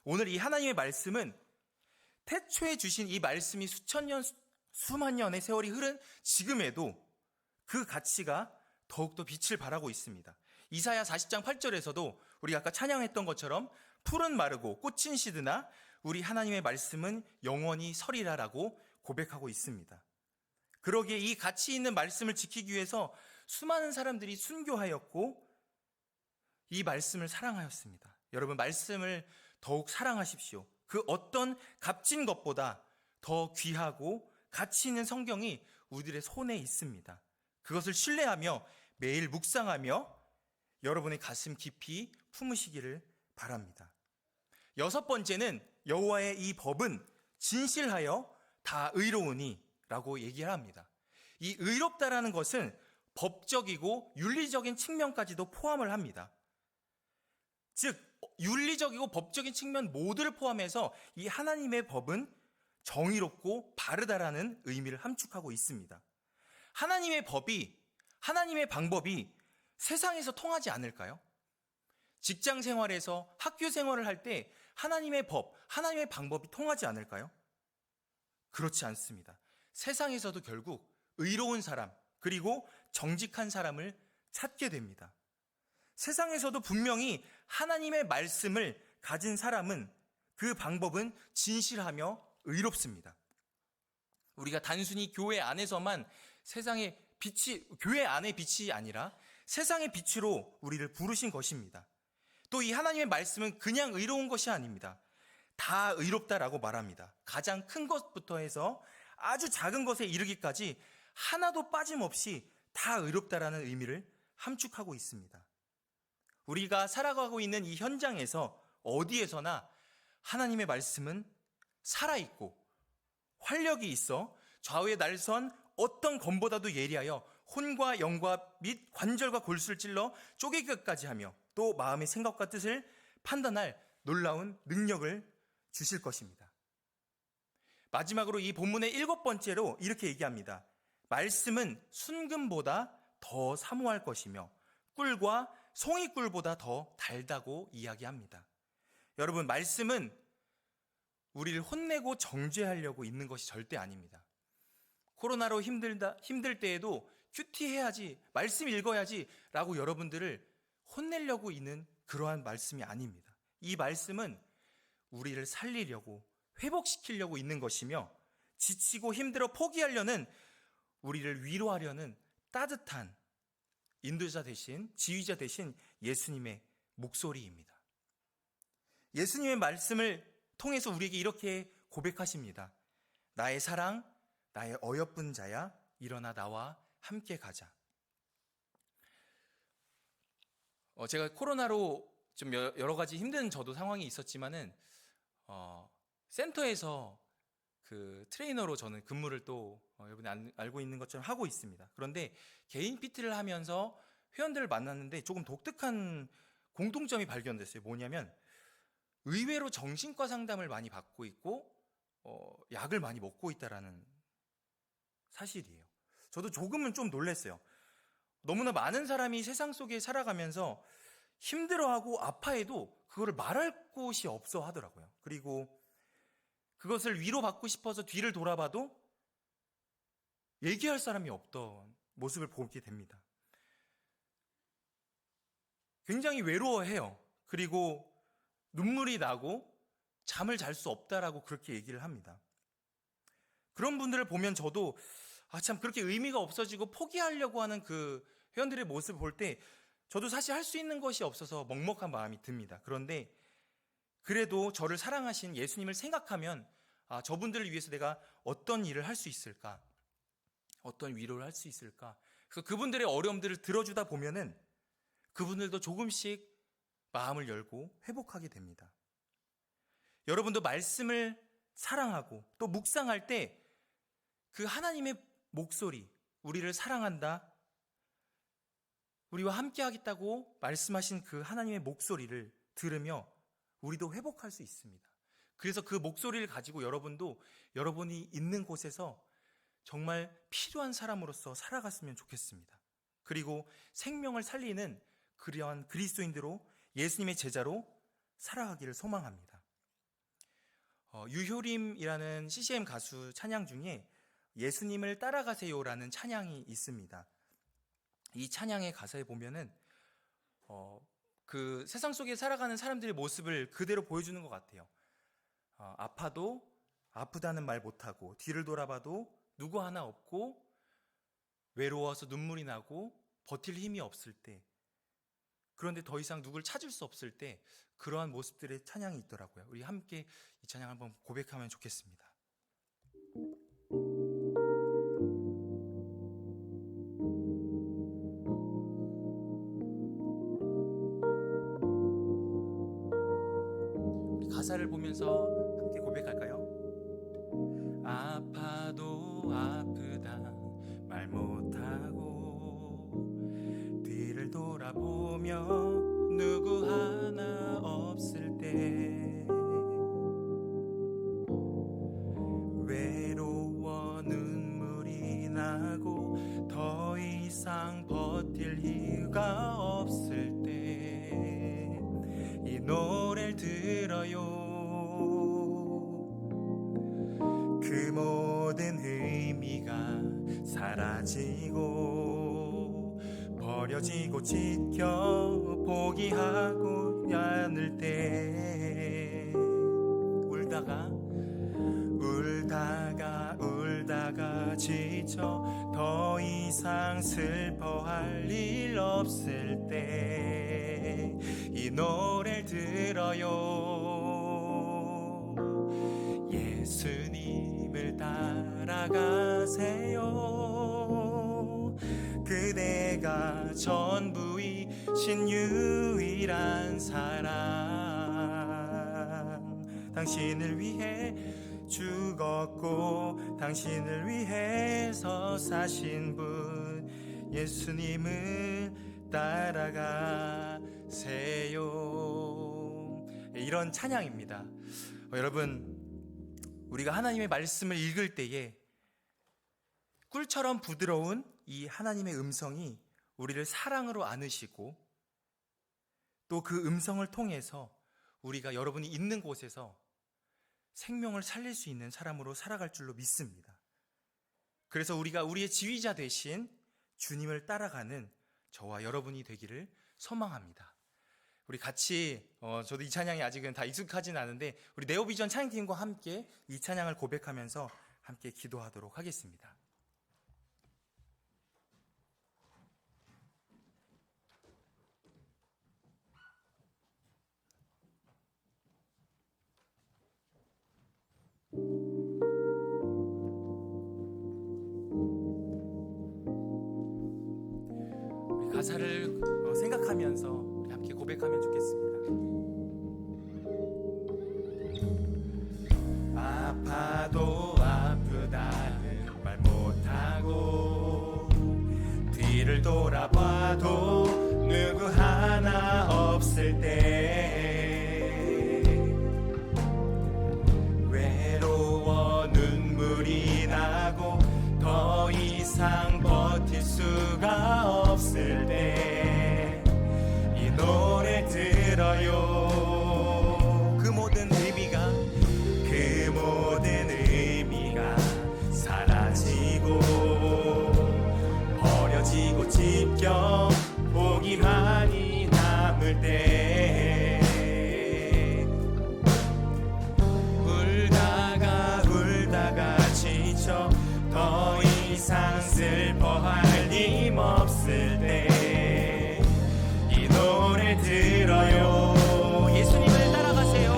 E: 오늘 이 하나님의 말씀은 태초에 주신 이 말씀이 수천 년, 수만 년의 세월이 흐른 지금에도 그 가치가 더욱더 빛을 발하고 있습니다. 이사야 40장 8절에서도 우리 아까 찬양했던 것처럼 풀은 마르고 꽃은 시드나 우리 하나님의 말씀은 영원히 서리라라고 고백하고 있습니다. 그러기에 이 가치 있는 말씀을 지키기 위해서 수많은 사람들이 순교하였고 이 말씀을 사랑하였습니다. 여러분, 말씀을 더욱 사랑하십시오. 그 어떤 값진 것보다 더 귀하고 가치 있는 성경이 우리들의 손에 있습니다. 그것을 신뢰하며 매일 묵상하며 여러분의 가슴 깊이 품으시기를 바랍니다. 여섯 번째는 여호와의 이 법은 진실하여 다 의로우니라고 얘기를 합니다. 이 의롭다라는 것은 법적이고 윤리적인 측면까지도 포함을 합니다. 즉 윤리적이고 법적인 측면 모두를 포함해서 이 하나님의 법은 정의롭고 바르다라는 의미를 함축하고 있습니다. 하나님의 법이, 하나님의 방법이 세상에서 통하지 않을까요? 직장 생활에서, 학교 생활을 할 때 하나님의 법, 하나님의 방법이 통하지 않을까요? 그렇지 않습니다. 세상에서도 결국 의로운 사람, 그리고 정직한 사람을 찾게 됩니다. 세상에서도 분명히 하나님의 말씀을 가진 사람은 그 방법은 진실하며 의롭습니다. 우리가 단순히 교회 안에서만 세상의 빛이, 교회 안의 빛이 아니라 세상의 빛으로 우리를 부르신 것입니다. 또 이 하나님의 말씀은 그냥 의로운 것이 아닙니다. 다 의롭다라고 말합니다. 가장 큰 것부터 해서 아주 작은 것에 이르기까지 하나도 빠짐없이 다 의롭다라는 의미를 함축하고 있습니다. 우리가 살아가고 있는 이 현장에서 어디에서나 하나님의 말씀은 살아있고 활력이 있어 좌우에 날선 어떤 검보다도 예리하여 혼과 영과 및 관절과 골수를 찔러 쪼개기까지 하며 또 마음의 생각과 뜻을 판단할 놀라운 능력을 주실 것입니다. 마지막으로 이 본문의 7번째로 이렇게 얘기합니다. 말씀은 순금보다 더 사모할 것이며 꿀과 송이꿀보다 더 달다고 이야기합니다. 여러분, 말씀은 우리를 혼내고 정죄하려고 있는 것이 절대 아닙니다. 코로나로 힘들 때에도 큐티해야지, 말씀 읽어야지 라고 여러분들을 혼내려고 있는 그러한 말씀이 아닙니다. 이 말씀은 우리를 살리려고, 회복시키려고 있는 것이며 지치고 힘들어 포기하려는, 우리를 위로하려는 따뜻한 인도자 대신, 지휘자 대신 예수님의 목소리입니다. 예수님의 말씀을 통해서 우리에게 이렇게 고백하십니다. 나의 사랑, 나의 어여쁜 자야, 일어나 나와 함께 가자. 제가 코로나로 좀 여러 가지 힘든 저도 상황이 있었지만은 센터에서 그 트레이너로 저는 근무를 또 여러분이 알고 있는 것처럼 하고 있습니다. 그런데 개인 PT를 하면서 회원들을 만났는데 조금 독특한 공통점이 발견됐어요. 뭐냐면 의외로 정신과 상담을 많이 받고 있고 약을 많이 먹고 있다라는 사실이에요. 저도 조금은 좀 놀랐어요. 너무나 많은 사람이 세상 속에 살아가면서 힘들어하고 아파해도 그거를 말할 곳이 없어 하더라고요. 그리고 그것을 위로받고 싶어서 뒤를 돌아봐도 얘기할 사람이 없던 모습을 보게 됩니다. 굉장히 외로워해요. 그리고 눈물이 나고 잠을 잘 수 없다라고 그렇게 얘기를 합니다. 그런 분들을 보면 저도 참 그렇게 의미가 없어지고 포기하려고 하는 그 회원들의 모습을 볼 때 저도 사실 할 수 있는 것이 없어서 먹먹한 마음이 듭니다. 그런데 그래도 저를 사랑하신 예수님을 생각하면 저분들을 위해서 내가 어떤 일을 할 수 있을까? 어떤 위로를 할 수 있을까? 그래서 그분들의 어려움들을 들어주다 보면은 그분들도 조금씩 마음을 열고 회복하게 됩니다. 여러분도 말씀을 사랑하고 또 묵상할 때 그 하나님의 목소리, 우리를 사랑한다, 우리와 함께 하겠다고 말씀하신 그 하나님의 목소리를 들으며 우리도 회복할 수 있습니다. 그래서 그 목소리를 가지고 여러분도 여러분이 있는 곳에서 정말 필요한 사람으로서 살아갔으면 좋겠습니다. 그리고 생명을 살리는 그러한 그리스도인들로 예수님의 제자로 살아가기를 소망합니다. 유효림이라는 CCM 가수 찬양 중에 예수님을 따라가세요라는 찬양이 있습니다. 이 찬양의 가사에 보면은 그 세상 속에 살아가는 사람들의 모습을 그대로 보여주는 것 같아요. 아파도 아프다는 말 못하고 뒤를 돌아봐도 누구 하나 없고 외로워서 눈물이 나고 버틸 힘이 없을 때, 그런데 더 이상 누굴 찾을 수 없을 때 그러한 모습들의 찬양이 있더라고요. 우리 함께 이 찬양 한번 고백하면 좋겠습니다. 가사를 보면서 함께 고백할까요? 아파도 아프다 말 못하고 뒤를 돌아보며 누구 하나 없을 때 외로워 눈물이 나고 더 이상 버틸 이유가 없을 때 이 노래를 들어요. 그 모든 의미가 사라지고 버려지고 지켜 포기하고 않을 때 울다가 지쳐 더 이상 슬퍼할 일 없을 때 이 노래를 들어요. 예수님을 따라가세요. 그대가 전부이신 유일한 사랑. 당신을 위해 죽었고 당신을 위해서 사신 분 예수님을 따라가세요. 이런 찬양입니다. 여러분, 우리가 하나님의 말씀을 읽을 때에 꿀처럼 부드러운 이 하나님의 음성이 우리를 사랑으로 안으시고 또 그 음성을 통해서 우리가 여러분이 있는 곳에서 생명을 살릴 수 있는 사람으로 살아갈 줄로 믿습니다. 그래서 우리가 우리의 지휘자 되신 주님을 따라가는 저와 여러분이 되기를 소망합니다. 우리 같이 저도 이 찬양이 아직은 다 익숙하진 않은데 우리 네오비전 찬양팀과 함께 이 찬양을 고백하면서 함께 기도하도록 하겠습니다. 우리 가사를 생각하면서 우리 함께 고백하면 좋겠습니다. 아파도 아프다는 말 못하고 뒤를 돌아봐도 누구 하나 없을 때 외로워 눈물이 나고 더 이상 버틸 수가 없을 때 이 노래 들어요. 그 모든 의미가 사라지고 버려지고 찢겨 보기만이 남을 때 울다가 지쳐 더 이상 슬퍼할 힘 없을 때 이 노래 들어요. 예수님을 따라가세요.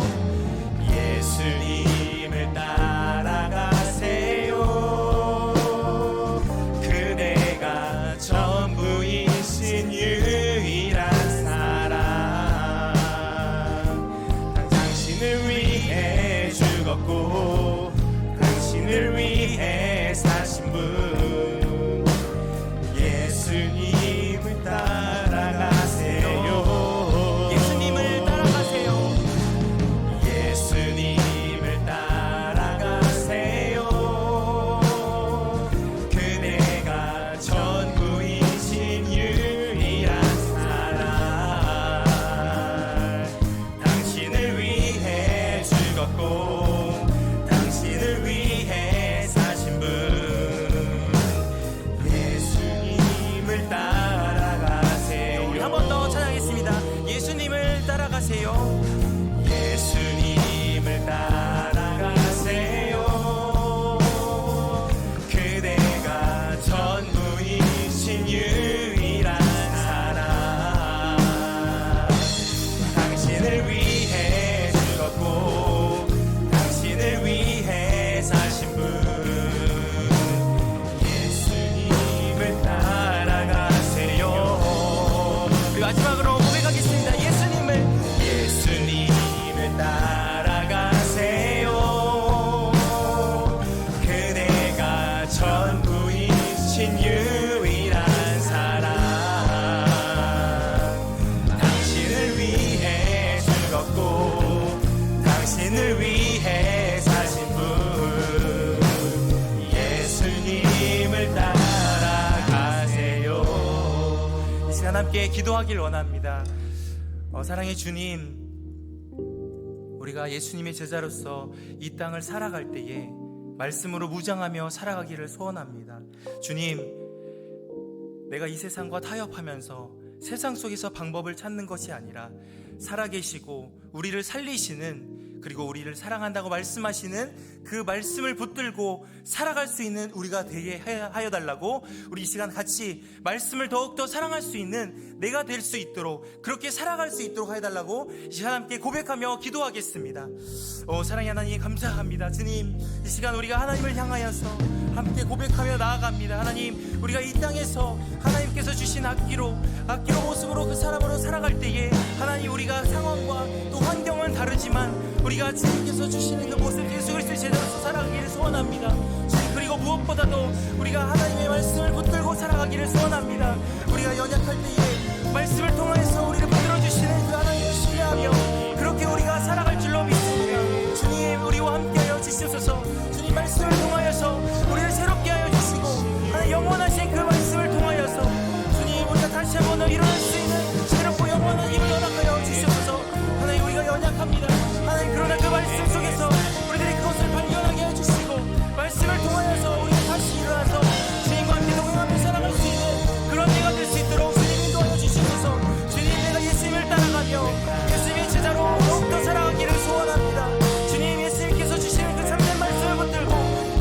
E: 예수님을 따라가세요. 그대가 전부이신 유일한 사랑. 당신을 위해 죽었고 당신을 위해 사신 분 예수님을 따라가세요. 예수님을 따라가세요. 예수님을 따라가세요. 그대가 전부이신 유일한 사랑. 당신을 위해 죽었고 당신을 위해 사신 분 예수님을 따라가세요. 우리 한 번 더 찬양하겠습니다. 예수님을 따라가세요. 예수님을 따라가세요. 그대가 전부이신 유일한 사랑. 당신을 위해 죽었고 당신을 위해 사신 분 예수님을 따라가세요. 우리 마지막으로 고백하겠습니다. 예수님을 당신을 위해 사신 분 예수님을 따라가세요. 이 시간 함께 기도하길 원합니다. 사랑의 주님, 우리가 예수님의 제자로서 이 땅을 살아갈 때에 말씀으로 무장하며 살아가기를 소원합니다. 주님, 내가 이 세상과 타협하면서 세상 속에서 방법을 찾는 것이 아니라 살아계시고 우리를 살리시는, 그리고 우리를 사랑한다고 말씀하시는 그 말씀을 붙들고 살아갈 수 있는 우리가 되게 하여 달라고, 우리 이 시간 같이 말씀을 더욱더 사랑할 수 있는 내가 될 수 있도록, 그렇게 살아갈 수 있도록 하여 달라고 이 시간 함께 고백하며 기도하겠습니다. 사랑의 하나님, 감사합니다. 주님, 이 시간 우리가 하나님을 향하여서 함께 고백하며 나아갑니다. 하나님, 우리가 이 땅에서 하나님께서 주신 악기로 모습으로 그 사람으로 살아갈 때에 하나님, 우리가 상황과 또 환경은 다르지만 우리가 주님께서 주시는 그 모습, 예수 그리스도의 제자로서 살아가기를 소원합니다. 주님, 그리고 무엇보다도 우리가 하나님의 말씀을 붙들고 살아가기를 소원합니다. 우리가 연약할 때에 말씀을 통해서 우리를 붙들어주시는 그 하나님을 신뢰하며 그렇게 우리가 살아갈 줄로 믿습니다. 주님, 우리와 함께하여 주시옵소서. 주님, 말씀을 통하여서 우리를 새롭게 하여 주시고 하나님, 영원하신 그 말씀을 통하여서 주님, 우리가 다시 한번 일어날 수 있는 새롭고 영원한 힘을 허락하여 주시옵소서. 하나님, 우리가 연약합니다. 하나님, 그러나 그 말씀 속에서 우리들이 그것을 발견하게 해주시고 말씀을 통하여서 우리가 다시 일어나서 주님과 함께 동행하며 살아갈 수 있는 그런 때가 될 수 있도록 주님 인도하여 주시옵소서. 주님, 내가 예수님을 따라가며 예수님의 제자로 더욱더 살아가기를 소원합니다. 주님, 예수님께서 주시는 그 참된 말씀을 붙들고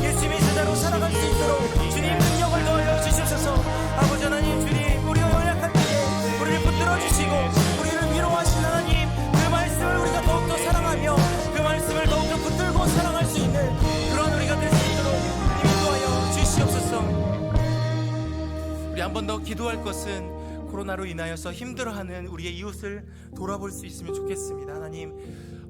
E: 예수님의 제자로 살아갈 수 있도록 주님 능력을 더하여 주시옵소서. 아버지 하나님, 주님, 우리가 연약할 때에 우리를 붙들어 주시고 우리를 위로하신 하나님, 그 말씀을 우리가 더욱더 사랑하며 그 말씀을 더욱더 붙들고 살아갈 수 있는 그런 우리가 될 수 있도록 주님 인도하여 주시옵소서. 우리 한 번 더 기도할 것은 코로나로 인하여서 힘들어하는 우리의 이웃을 돌아볼 수 있으면 좋겠습니다. 하나님,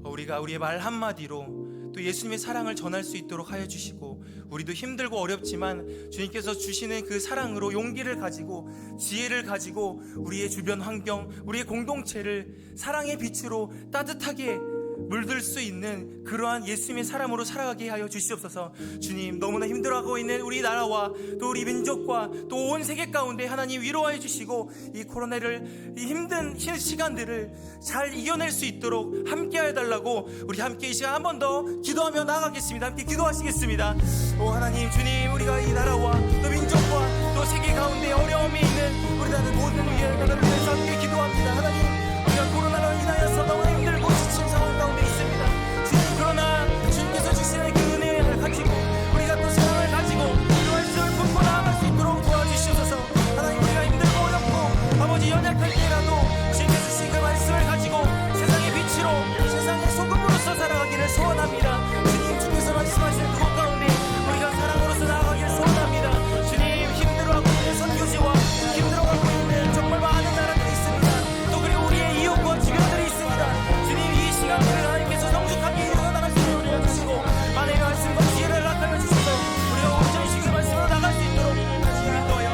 E: 우리가 우리의 말 한마디로 또 예수님의 사랑을 전할 수 있도록 하여 주시고, 우리도 힘들고 어렵지만 주님께서 주시는 그 사랑으로 용기를 가지고 지혜를 가지고 우리의 주변 환경, 우리의 공동체를 사랑의 빛으로 따뜻하게 물들 수 있는 그러한 예수님의 사람으로 살아가게 하여 주시옵소서. 주님, 너무나 힘들어하고 있는 우리 나라와 또 우리 민족과 또 온 세계 가운데 하나님 위로하여 주시고, 이 코로나를, 이 힘든 시간들을 잘 이겨낼 수 있도록 함께 해달라고 우리 함께 이 시간 한 번 더 기도하며 나아가겠습니다. 함께 기도하시겠습니다. 하나님, 주님, 우리가 이 나라와 또 민족과 또 세계 가운데 어려움이 있는 우리 나라의 모든 나라를 위해서 함께 기도합니다. 하나님, 우리가 코로나로 인하여서 너무 힘들고 지친 상황 가운데 있습니다. 주님, 그러나 주님께서 주시는 그 은혜를 가지고 우리가 또 사랑을 가지고 그 말씀을 품고 나아갈 수 있도록 도와주시옵소서. 하나님, 우리가 힘들고 어렵고 아버지 연약할 때라도 주님께서 주신 그 말씀을 가지고 세상의 빛으로, 세상의 소금으로서 살아가기를 소원합니다. 주님, 주께서 말씀하시는 그곳 가운데 우리가 사랑으로서 나아가기를 소원합니다. 주님, 힘들어하고 있는 선교지와 힘들어가고 있는 정말 많은 나라들이 있습니다. 또 그리고 우리의 이웃과 주변들이 있습니다. 주님, 이 시간을 하나님께서 성숙하게 이루어나갈 수 있도록 도와주시고 하나님의 말씀과 지혜를 허락하여 주셔서 우리가 온전히 그 말씀으로 나갈 수 있도록 다시 인도하여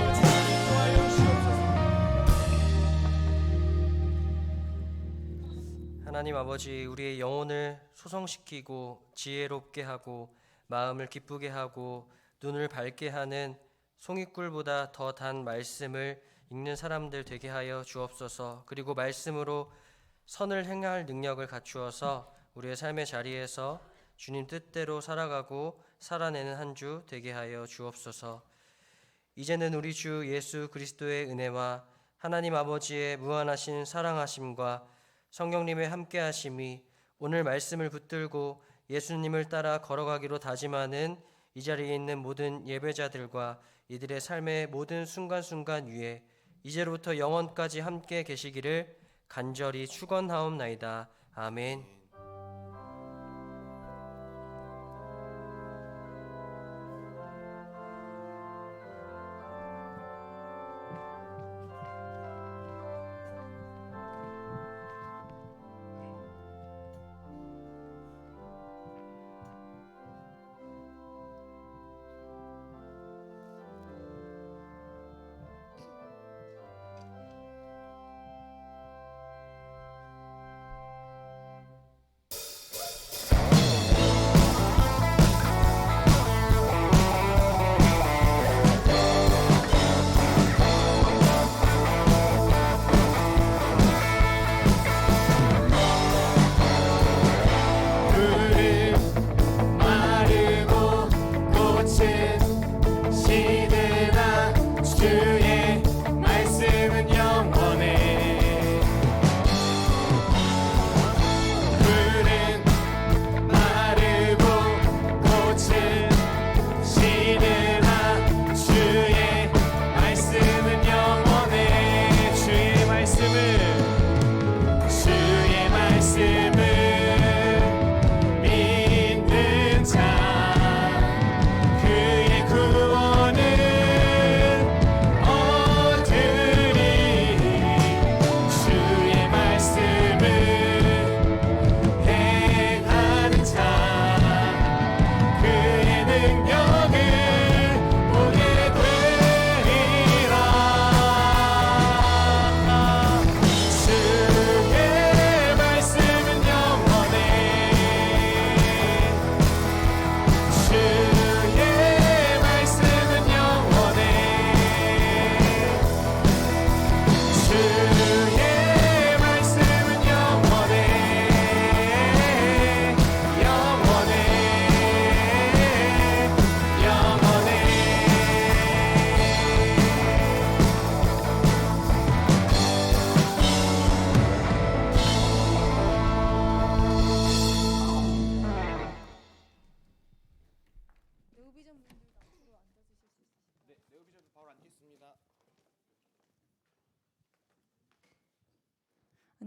E: 주시옵소서.
D: 하나님 아버지, 우리의 영혼을 소성시키고 지혜롭게 하고 마음을 기쁘게 하고 눈을 밝게 하는 송이꿀보다 더 단 말씀을 읽는 사람들 되게 하여 주옵소서. 그리고 말씀으로 선을 행할 능력을 갖추어서 우리의 삶의 자리에서 주님 뜻대로 살아가고 살아내는 한 주 되게 하여 주옵소서. 이제는 우리 주 예수 그리스도의 은혜와 하나님 아버지의 무한하신 사랑하심과 성령님의 함께하심이 오늘 말씀을 붙들고 예수님을 따라 걸어가기로 다짐하는 이 자리에 있는 모든 예배자들과 이들의 삶의 모든 순간순간 위에 이제로부터 영원까지 함께 계시기를 간절히 축원하옵나이다. 아멘.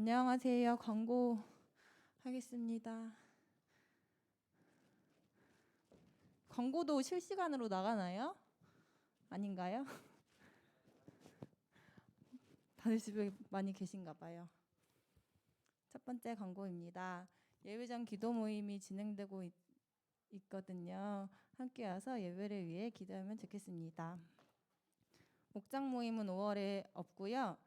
F: 안녕하세요. 광고하겠습니다. 광고도 실시간으로 나가나요? 아닌가요? 다들 집에 많이 계신가 봐요. 첫 번째 광고입니다. 예배전 기도 모임이 진행되고 있거든요. 함께 와서 예배를 위해 기도하면 좋겠습니다. 목장 모임은 5월에 없고요.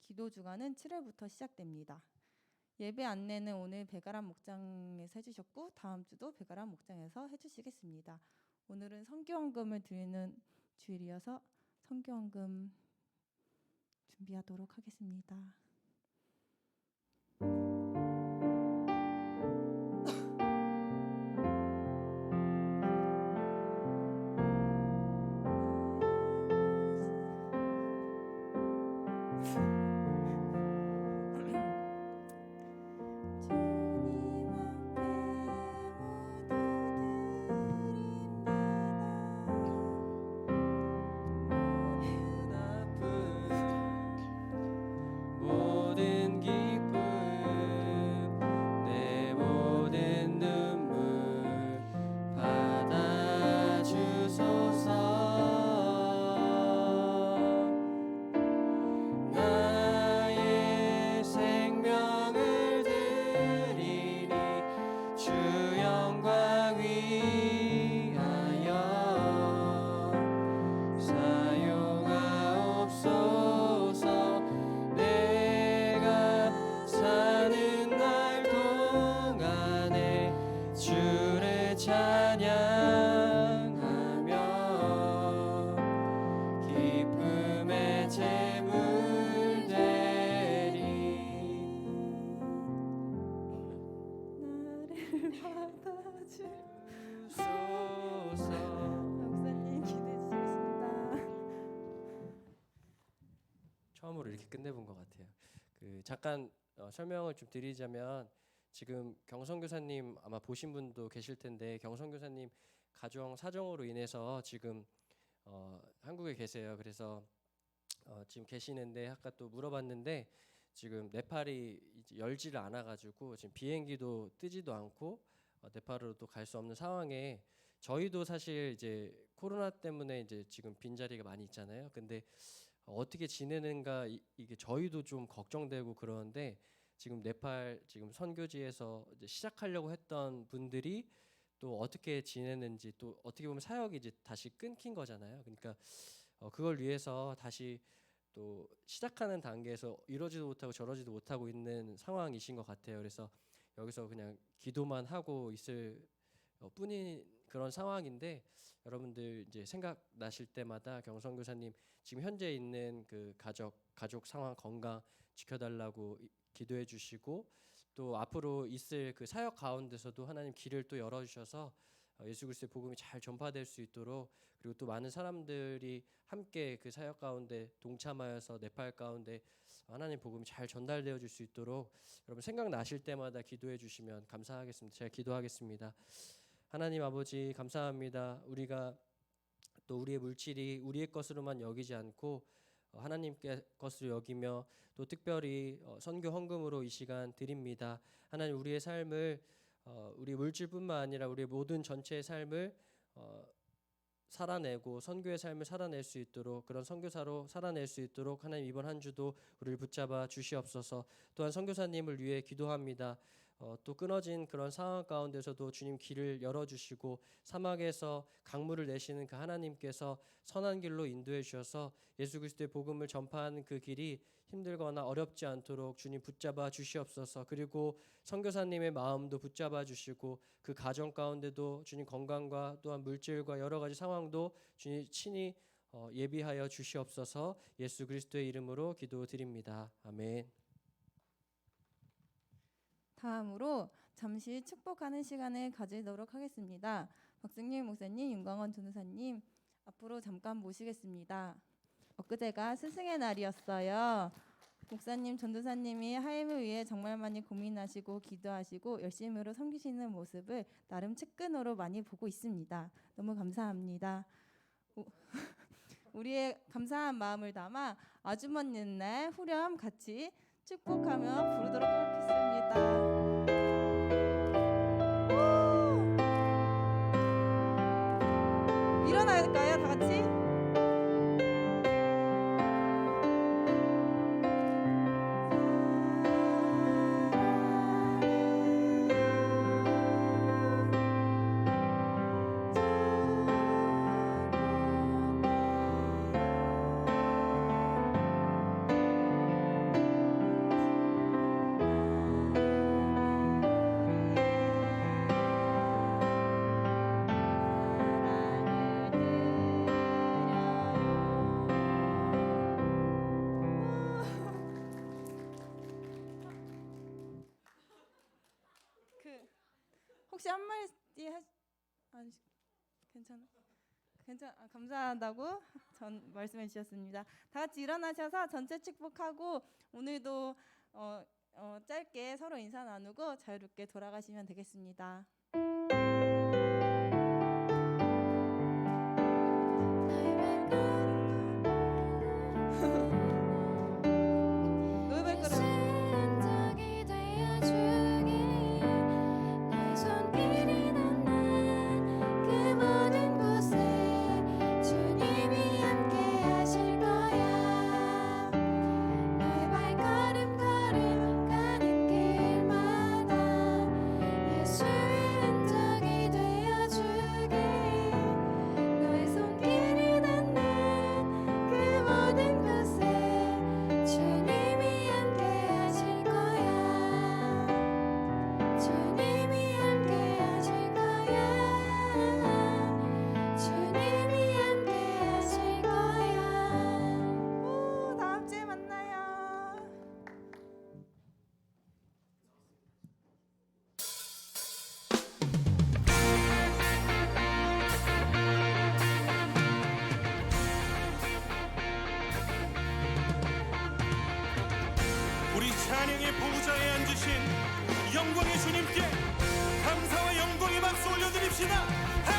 F: 기도 주간은 7월부터 시작됩니다. 예배 안내는 오늘 배가람 목장에서 해주셨고 다음 주도 배가람 목장에서 해주시겠습니다. 오늘은 선교헌금을 드리는 주일이어서 선교헌금 준비하도록 하겠습니다. 주님 앞에
D: 모든 기쁨 내 모든 눈물 받아주소서. 나의 생명을 드리니 주 영광 위하여 사용하옵소서. 내가 사는 날 동안에 주를 찬양하며 기쁨의 제물 되리.
F: 나를 받아주소서.
D: 소서.
F: 목사님 기도해 주시겠습니다.
D: 처음으로 이렇게 끝내본 것 같아요. 잠깐 설명을 좀 드리자면 지금 경성 교사님 아마 보신 분도 계실 텐데 경성 교사님 가정 사정으로 인해서 지금 한국에 계세요. 그래서 지금 계시는데 아까 또 물어봤는데 지금 네팔이 이제 열지를 않아가지고 지금 비행기도 뜨지도 않고 네팔으로도 갈 수 없는 상황에 저희도 사실 이제 코로나 때문에 이제 지금 빈자리가 많이 있잖아요. 근데 어떻게 지내는가 이게 저희도 좀 걱정되고 그러는데 지금 네팔 지금 선교지에서 이제 시작하려고 했던 분들이 또 어떻게 지내는지 또 어떻게 보면 사역이 이제 다시 끊긴 거잖아요. 그러니까 그걸 위해서 다시 또 시작하는 단계에서 이러지도 못하고 저러지도 못하고 있는 상황이신 것 같아요. 그래서 여기서 그냥 기도만 하고 있을 뿐인 그런 상황인데 여러분들 이제 생각나실 때마다 경성 교사님 지금 현재 있는 그 가족 상황 건강 지켜달라고 기도해 주시고 또 앞으로 있을 그 사역 가운데서도 하나님 길을 또 열어주셔서 예수 그리스도의 복음이 잘 전파될 수 있도록 그리고 또 많은 사람들이 함께 그 사역 가운데 동참하여서 네팔 가운데 하나님 복음이 잘 전달되어 줄 수 있도록 여러분 생각나실 때마다 기도해 주시면 감사하겠습니다. 제가 기도하겠습니다. 하나님 아버지 감사합니다. 우리가 또 우리의 물질이 우리의 것으로만 여기지 않고 하나님께 것으로 여기며 또 특별히 선교 헌금으로 이 시간 드립니다. 하나님 우리의 삶을 우리 물질뿐만 아니라 우리의 모든 전체의 삶을 살아내고 선교의 삶을 살아낼 수 있도록 그런 선교사로 살아낼 수 있도록 하나님 이번 한 주도 우리를 붙잡아 주시옵소서. 또한 선교사님을 위해 기도합니다. 또 끊어진 그런 상황 가운데서도 주님 길을 열어주시고 사막에서 강물을 내시는 그 하나님께서 선한 길로 인도해 주셔서 예수 그리스도의 복음을 전파하는 그 길이 힘들거나 어렵지 않도록 주님 붙잡아 주시옵소서. 그리고 선교사님의 마음도 붙잡아 주시고 그 가정 가운데도 주님 건강과 또한 물질과 여러 가지 상황도 주님 친히 예비하여 주시옵소서. 예수 그리스도의 이름으로 기도드립니다. 아멘.
F: 다음으로 잠시 축복하는 시간을 가지도록 하겠습니다. 박승림 목사님, 윤광원 전도사님 앞으로 잠깐 모시겠습니다. 엊그제가 스승의 날이었어요. 목사님, 전도사님이 하임을 위해 정말 많이 고민하시고 기도하시고 열심으로 섬기시는 모습을 나름 측근으로 많이 보고 있습니다. 너무 감사합니다. 우리의 감사한 마음을 담아 아주 먼 옛날 후렴 같이 축복하며 부르도록 하겠습니다. 일어날까요, 다 같이? 혹시 한마디 아니, 괜찮아. 감사하다고 말씀해 주셨습니다. 다 같이 일어나셔서 전체 축복하고 오늘도 짧게 서로 인사 나누고 자유롭게 돌아가시면 되겠습니다.
G: 우리 찬양의 보좌에 앉으신 영광의 주님께 감사와 영광의 박수 올려드립시다.